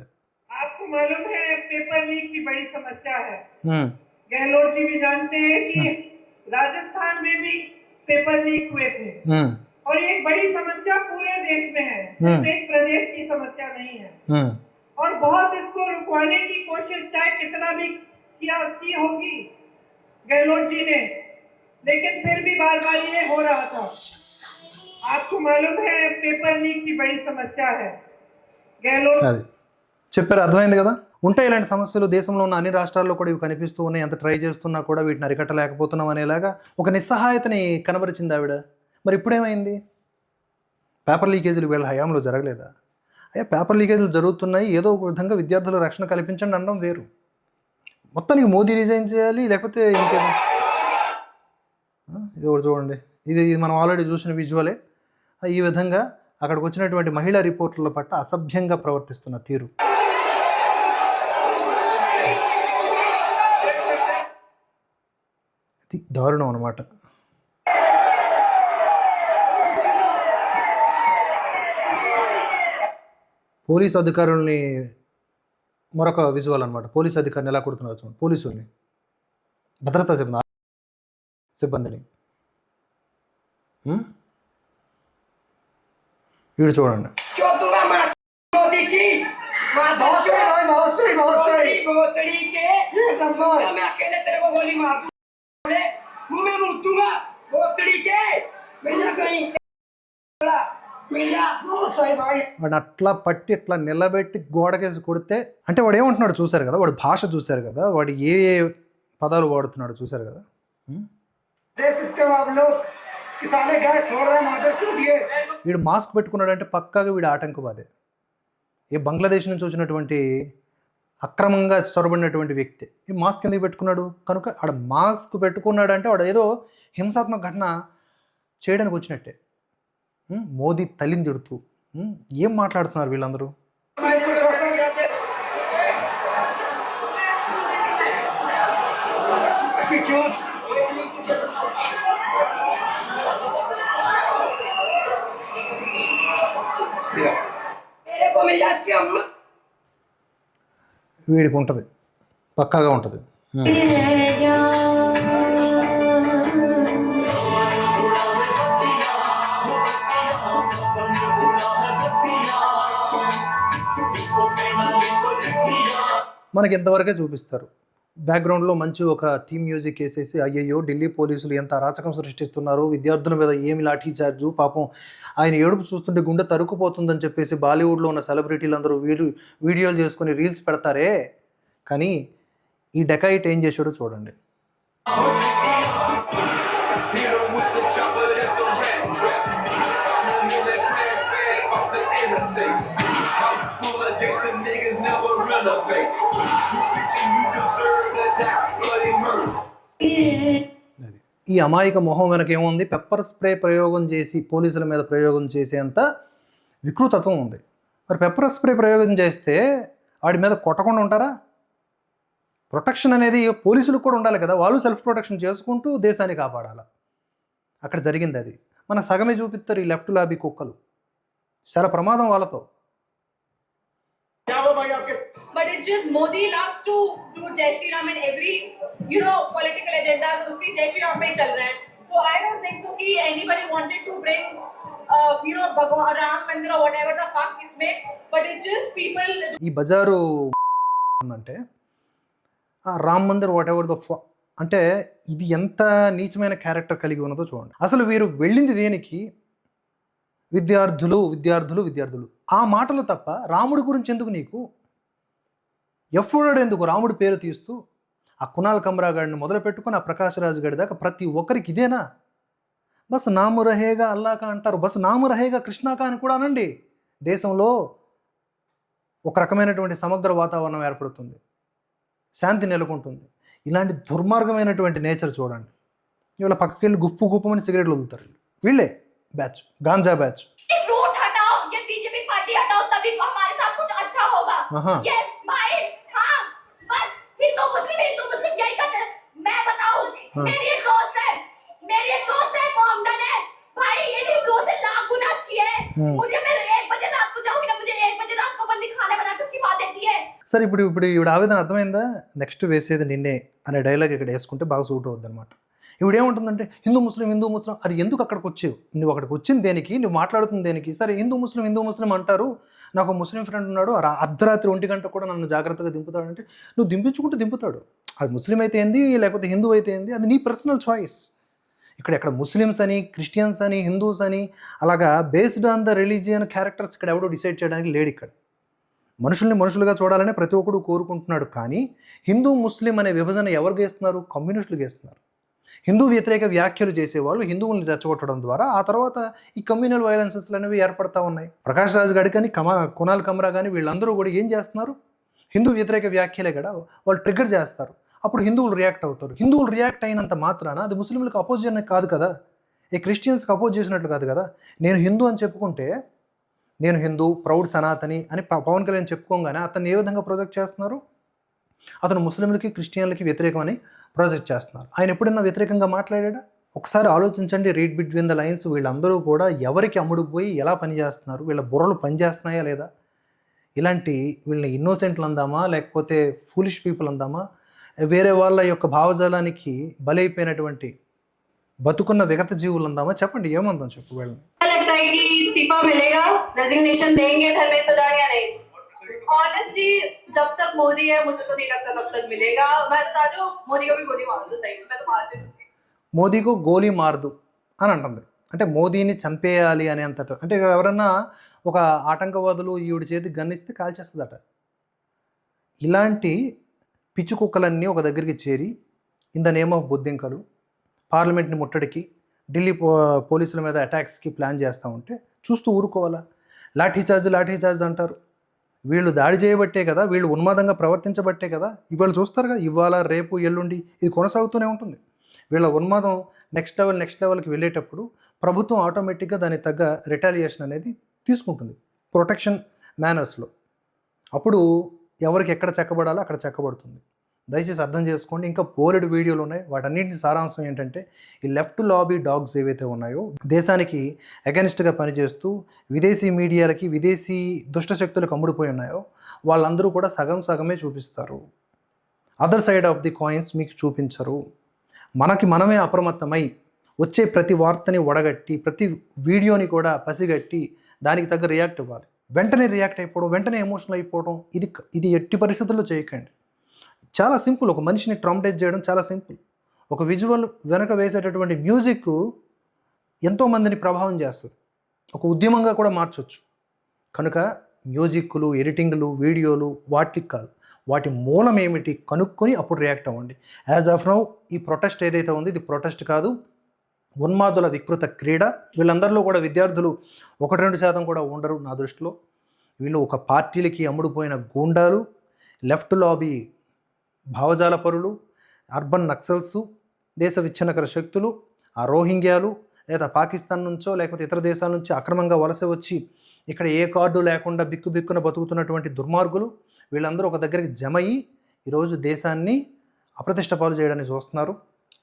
आपको मालूम है पेपर लीक की बड़ी समस्या है। गहलोत जी भी जानते हैं कि राजस्थान में भी पेपर लीक हुए थे और ये एक बड़ी समस्या पूरे देश में है, सिर्फ एक प्रदेश की समस्या नहीं है। और बहुत इसको रुकवाने की कोशिश चाहे कितना भी की होगी गहलोत जी ने, लेकिन फिर भी बार बार ये हो रहा था। आपको मालूम है पेपर लीक की बड़ी समस्या है। गहलोत అది చెప్పారు, అర్థమైంది కదా. ఉంటాయి ఇలాంటి సమస్యలు. దేశంలో ఉన్న అన్ని రాష్ట్రాల్లో కూడా ఇవి కనిపిస్తూ ఉన్నాయి. ఎంత ట్రై చేస్తున్నా కూడా వీటిని అరికట్టలేకపోతున్నాం అనేలాగా ఒక నిస్సహాయతని కనబరిచింది ఆవిడ. మరి ఇప్పుడేమైంది? పేపర్ లీకేజీలు వీళ్ళ హయాంలో జరగలేదా? పేపర్ లీకేజీలు జరుగుతున్నాయి, ఏదో ఒక విధంగా విద్యార్థుల రక్షణ కల్పించండి అనడం వేరు. మొత్తానికి మోదీ రిజైన్ చేయాలి, లేకపోతే ఇంకేదో. ఇది ఒకటి చూడండి, ఇది మనం ఆల్రెడీ చూసిన విజువలే. ఈ విధంగా అక్కడికి వచ్చినటువంటి మహిళా రిపోర్టర్ల పట్ల అసభ్యంగా ప్రవర్తిస్తున్న తీరు. ఇది దారుణం అన్నమాట. పోలీస్ అధికారుల్ని మరొక విజువల్ అనమాట. పోలీస్ అధికారిని ఎలా కొడుతున్నారు చూడండి. పోలీసుల్ని, భద్రతా సిబ్బందిని. వీడు చూడండి. వాడు అట్లా పట్టి ఇట్లా నిలబెట్టి గోడకేసి కొడితే అంటే వాడు ఏమంటున్నాడు చూశారు కదా, వాడు భాష చూశారు కదా, వాడు ఏ పదాలు వాడుతున్నాడు చూశారు కదా. వీడు మాస్క్ పెట్టుకున్నాడంటే పక్కాగా వీడు ఆటంకవాదే. ఏ బంగ్లాదేశ్ నుంచి వచ్చినటువంటి అక్రమంగా చొరబడినటువంటి వ్యక్తి ఈ మాస్క్ ఎందుకు పెట్టుకున్నాడు? కనుక ఆడ మాస్క్ పెట్టుకున్నాడు అంటే వాడు ఏదో హింసాత్మక ఘటన చేయడానికి వచ్చినట్టే. మోదీ తల్లిని తిడుతూ ఏం మాట్లాడుతున్నారు వీళ్ళందరూ? मिल जाती है अम्मा। వీడికి ఉంటుంది, పక్కాగా ఉంటుంది. మనకి ఇంతవరకే చూపిస్తారు. బ్యాక్గ్రౌండ్లో మంచి ఒక థీమ్ మ్యూజిక్ వేసేసి అయ్యయ్యో ఢిల్లీ పోలీసులు ఎంత అరాచకం సృష్టిస్తున్నారు, విద్యార్థుల మీద ఏమి లాఠీ చార్జు, పాపం ఆయన ఏడుపు చూస్తుంటే గుండె తరుక్కుపోతుందని చెప్పేసి బాలీవుడ్లో ఉన్న సెలబ్రిటీలు అందరూ వీడియోలు చేసుకొని రీల్స్ పెడతారే. కానీ ఈ డెకాయిట్ ఏం చేశాడో చూడండి. ఈ అమాయక మొహం వెనక ఏముంది? పెప్పర్ స్ప్రే ప్రయోగం చేసి పోలీసుల మీద ప్రయోగం చేసేంత వికృతత్వం ఉంది. మరి పెప్పర్ స్ప్రే ప్రయోగం చేస్తే వాడి మీద కొట్టకుండా ఉంటారా? ప్రొటెక్షన్ అనేది పోలీసులకు కూడా ఉండాలి కదా, వాళ్ళు సెల్ఫ్ ప్రొటెక్షన్ చేసుకుంటూ దేశాన్ని కాపాడాలి. అక్కడ జరిగింది అది. మన సగమే చూపిస్తారు ఈ లెఫ్ట్ లాబీ కుక్కలు. చాలా ప్రమాదం వాళ్ళతో. But it's just Modi loves to do Jai Shri Ram in every, political agendas और उसकी Jai Shri Ram पे ही चल रहे हैं. So I don't think so कि anybody wanted to bring, Bhagwan Ram Mandir or whatever the fuck इसमें. But it's just people. ఈ బజారు అంటే రామ్ మందిర్ వాట్ ఎవర్ అంటే ఇది ఎంత నీచమైన క్యారెక్టర్ కలిగి ఉన్నదో చూడండి. అసలు వీరు వెళ్ళింది దేనికి? విద్యార్థులు విద్యార్థులు విద్యార్థులు ఆ మాటలు తప్ప రాముడి గురించి ఎందుకు నీకు? ఎఫ్ఓర్డ్ ఎందుకు రాముడి పేరు తీస్తూ? ఆ కునాల్ కమ్రా గాడిని మొదలు పెట్టుకుని ఆ ప్రకాష్ రాజ్ గడి దాకా ప్రతి ఒక్కరికి ఇదేనా? బస్ నాము రహేగా అల్లాకా అంటారు, బస్ నాము రహేగా కృష్ణాకా అని కూడా అనండి. దేశంలో ఒక రకమైనటువంటి సమగ్ర వాతావరణం ఏర్పడుతుంది, శాంతి నెలకొంటుంది. ఇలాంటి దుర్మార్గమైనటువంటి నేచర్ చూడండి. ఇవాళ పక్కకి వెళ్ళి గుప్పమని సిగరెట్లు వదులుతారు. వీళ్ళే బ్యాచ్, గాంజా బ్యాచ్. रूट हटाओ, ये बीजेपी पार्टी हटाओ, तभी तो हमारे साथ कुछ अच्छा होगा। ये माइंड, हाँ, बस हिंदू मुस्लिम यही करते हैं। मैं बताऊं, मेरी एक दोस्त है मोमडन है भाई, ये हिंदुओं से लाख गुना अच्छी है। मुझे मैं 1 बजे रात को जाऊंगी ना, मुझे 1 बजे रात को बंदी खाना बना के उसकी बात देती है। సరే ఇప్పుడు ఈవిడ ఆవేదన అర్థమైందా? నెక్స్ట్ వేసేది నిన్నే అనే డైలాగ్ ఇక్కడ వేసుకుంటే బాగా సూట్ అవుద్ది అనమాట. ఇప్పుడు ఏముంటుందంటే హిందూ ముస్లిం అది ఎందుకు అక్కడికి వచ్చావు? నువ్వు అక్కడికి వచ్చింది దేనికి? నువ్వు మాట్లాడుతుంది దేనికి? సరే హిందూ ముస్లిం అంటారు. నాకు ముస్లిం ఫ్రెండ్ ఉన్నాడు, అర్ధరాత్రి 1 గంట కూడా నన్ను జాగ్రత్తగా దింపుతాడంటే నువ్వు దింపించుకుంటూ దింపుతాడు. అది ముస్లిం అయితే ఏంది, లేకపోతే హిందూ అయితే ఏంది, అది నీ పర్సనల్ చాయిస్. ఇక్కడ ముస్లిమ్స్ అని, క్రిస్టియన్స్ అని, హిందూస్ అని అలాగా based on the religion characters ఇక్కడ ఎవడో డిసైడ్ చేయడానికి లేడు. ఇక్కడ మనుషుల్ని మనుషులుగా చూడాలని ప్రతి ఒక్కడు కోరుకుంటున్నాడు. కానీ హిందూ ముస్లిం అనే విభజన ఎవరు గేస్తున్నారు? కమ్యూనిస్టులు గేస్తున్నారు. హిందూ వ్యతిరేక వ్యాఖ్యలు చేసేవాళ్ళు హిందువుల్ని రెచ్చగొట్టడం ద్వారా ఆ తర్వాత ఈ కమ్యూనల్ వైలెన్సెస్లు అనేవి ఏర్పడతా ఉన్నాయి. ప్రకాష్ రాజ్ గడి కానీ కునాల్ కమ్రా కానీ వీళ్ళందరూ కూడా ఏం చేస్తున్నారు? హిందూ వ్యతిరేక వ్యాఖ్యలే కదా వాళ్ళు ట్రిగ్గర్ చేస్తారు. అప్పుడు హిందువులు రియాక్ట్ అవుతారు. హిందువులు రియాక్ట్ అయినంత మాత్రాన అది ముస్లింలకు అపోజ్ కాదు కదా, ఈ క్రిస్టియన్స్కి అపోజ్ చేసినట్లు కాదు కదా. నేను హిందూ అని చెప్పుకుంటే నేను హిందూ ప్రౌడ్ సనాతని అని పవన్ కళ్యాణ్ చెప్పుకోగానే అతన్ని ఏ విధంగా ప్రొజెక్ట్ చేస్తున్నారు? అతను ముస్లింలకి క్రిస్టియన్లకి వ్యతిరేకమని ప్రొజెక్ట్ చేస్తున్నారు. ఆయన ఎప్పుడైనా వ్యతిరేకంగా మాట్లాడా? ఒకసారి ఆలోచించండి, రీడ్ బిట్వీన్ ద లైన్స్. వీళ్ళందరూ కూడా ఎవరికి అమ్ముడుపోయి ఎలా పనిచేస్తున్నారు? వీళ్ళ బుర్రలు పనిచేస్తున్నాయా లేదా? ఇలాంటి వీళ్ళని ఇన్నోసెంట్లు అందామా, లేకపోతే ఫూలిష్ పీపుల్ అందామా, వేరే వాళ్ళ యొక్క భావజాలానికి బలైపోయినటువంటి బతుకున్న విగత జీవులు అందామా? చెప్పండి, ఏమందాం చెప్పు వీళ్ళని. लगता है कि इस्तीफा मिलेगा, रेजिग्नेशन देंगे धर्मेंद्र प्रधान या नहीं? ऑनेस्टली जब तक मोदी है मुझे तो नहीं लगता तब तक मिलेगा। मैं बता दूं, मोदी को भी गोली मार दो, सही में मैं तो मार दूंगी। మోదీకు గోలీ మారదు అని అంటుంది. అంటే మోదీని చంపేయాలి అని అంతట. అంటే ఎవరన్నా ఒక ఆటంకవాదులు ఈవిడ చేతికి గన్నిస్తే కాల్చేస్తుందట. ఇలాంటి పిచ్చి కుక్కలన్నీ ఒక దగ్గరికి చేరి ఇన్ ద నేమ్ ఆఫ్ బొద్దింకలు పార్లమెంట్ని ముట్టడికి, ఢిల్లీ పోలీసుల మీద అటాక్స్కి ప్లాన్ చేస్తూ ఉంటే చూస్తూ ఊరుకోవాలా? లాఠీ చార్జ్ అంటారు. వీళ్ళు దాడి చేయబట్టే కదా, వీళ్ళు ఉన్మాదంగా ప్రవర్తించబట్టే కదా ఇవాళ చూస్తారు కదా, ఇవాళ రేపు ఎల్లుండి ఇది కొనసాగుతూనే ఉంటుంది. వీళ్ళ ఉన్మాదం నెక్స్ట్ లెవెల్కి వెళ్ళేటప్పుడు ప్రభుత్వం ఆటోమేటిక్గా దానికి తగ్గ రిటాలియేషన్ అనేది తీసుకుంటుంది ప్రొటెక్షన్ మేనర్స్లో. అప్పుడు ఎవరికి ఎక్కడ చెక్కబడాలో అక్కడ చెక్కబడుతుంది. దయచేసి అర్థం చేసుకోండి. ఇంకా బోలెడు వీడియోలు ఉన్నాయి. వాటన్నింటి సారాంశం ఏంటంటే ఈ లెఫ్ట్ లాబీ డాగ్స్ ఏవైతే ఉన్నాయో దేశానికి అగెనిస్ట్గా పనిచేస్తూ విదేశీ మీడియాలకి విదేశీ దుష్టశక్తులకు అమ్ముడుపోయి ఉన్నాయో వాళ్ళందరూ కూడా సగం సగమే చూపిస్తారు. Other side of the coins మీకు చూపించరు. మనమే అప్రమత్తమై వచ్చే ప్రతి వార్తని వడగట్టి ప్రతి వీడియోని కూడా పసిగట్టి దానికి తగ్గ రియాక్ట్ ఇవ్వాలి. వెంటనే రియాక్ట్ అయిపోవడం, వెంటనే ఎమోషనల్ అయిపోవడం ఇది ఎట్టి పరిస్థితుల్లో చేయకండి. చాలా సింపుల్. ఒక మనిషిని ట్రామటైజ్ చేయడం చాలా సింపుల్. ఒక విజువల్ వెనక వేసేటటువంటి మ్యూజిక్ ఎంతోమందిని ప్రభావం చేస్తుంది. ఒక ఉద్యమంగా కూడా మార్చవచ్చు. కనుక మ్యూజిక్లు, ఎడిటింగ్లు, వీడియోలు వాటికి కాదు, వాటి మూలం ఏమిటి కనుక్కొని అప్పుడు రియాక్ట్ అవ్వండి. యాజ్ ఆఫ్ నౌ ఈ ప్రొటెస్ట్ ఏదైతే ఉంది ఇది ప్రొటెస్ట్ కాదు, ఉన్మాదుల వికృత క్రీడ. వీళ్ళందరిలో కూడా విద్యార్థులు 1-2% కూడా ఉండరు నా దృష్టిలో. వీళ్ళు ఒక పార్టీలకి అమ్ముడుపోయిన గూండాలు, లెఫ్ట్ లాబీ భావజాల పరులు, అర్బన్ నక్సల్స్, దేశ విచ్ఛిన్నకర శక్తులు, ఆ రోహింగ్యాలు లేదా పాకిస్తాన్ నుంచో లేకపోతే ఇతర దేశాల నుంచి అక్రమంగా వలస వచ్చి ఇక్కడ ఏ కార్డు లేకుండా బిక్కున బతుకుతున్నటువంటి దుర్మార్గులు వీళ్ళందరూ ఒక దగ్గరికి జమయ్యి ఈరోజు దేశాన్ని అప్రతిష్ట పాలు చేయడానికి చూస్తున్నారు.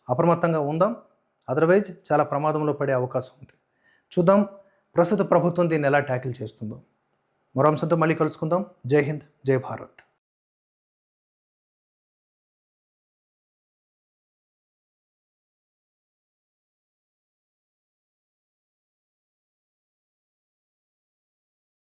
అప్రమత్తంగా ఉందాం, అదర్వైజ్ చాలా ప్రమాదంలో పడే అవకాశం ఉంది. చూద్దాం ప్రస్తుత ప్రభుత్వం దీన్ని ఎలా ట్యాకిల్ చేస్తుందో. మరో అంశంతో మళ్ళీ కలుసుకుందాం. జై హింద్, జై భారత్.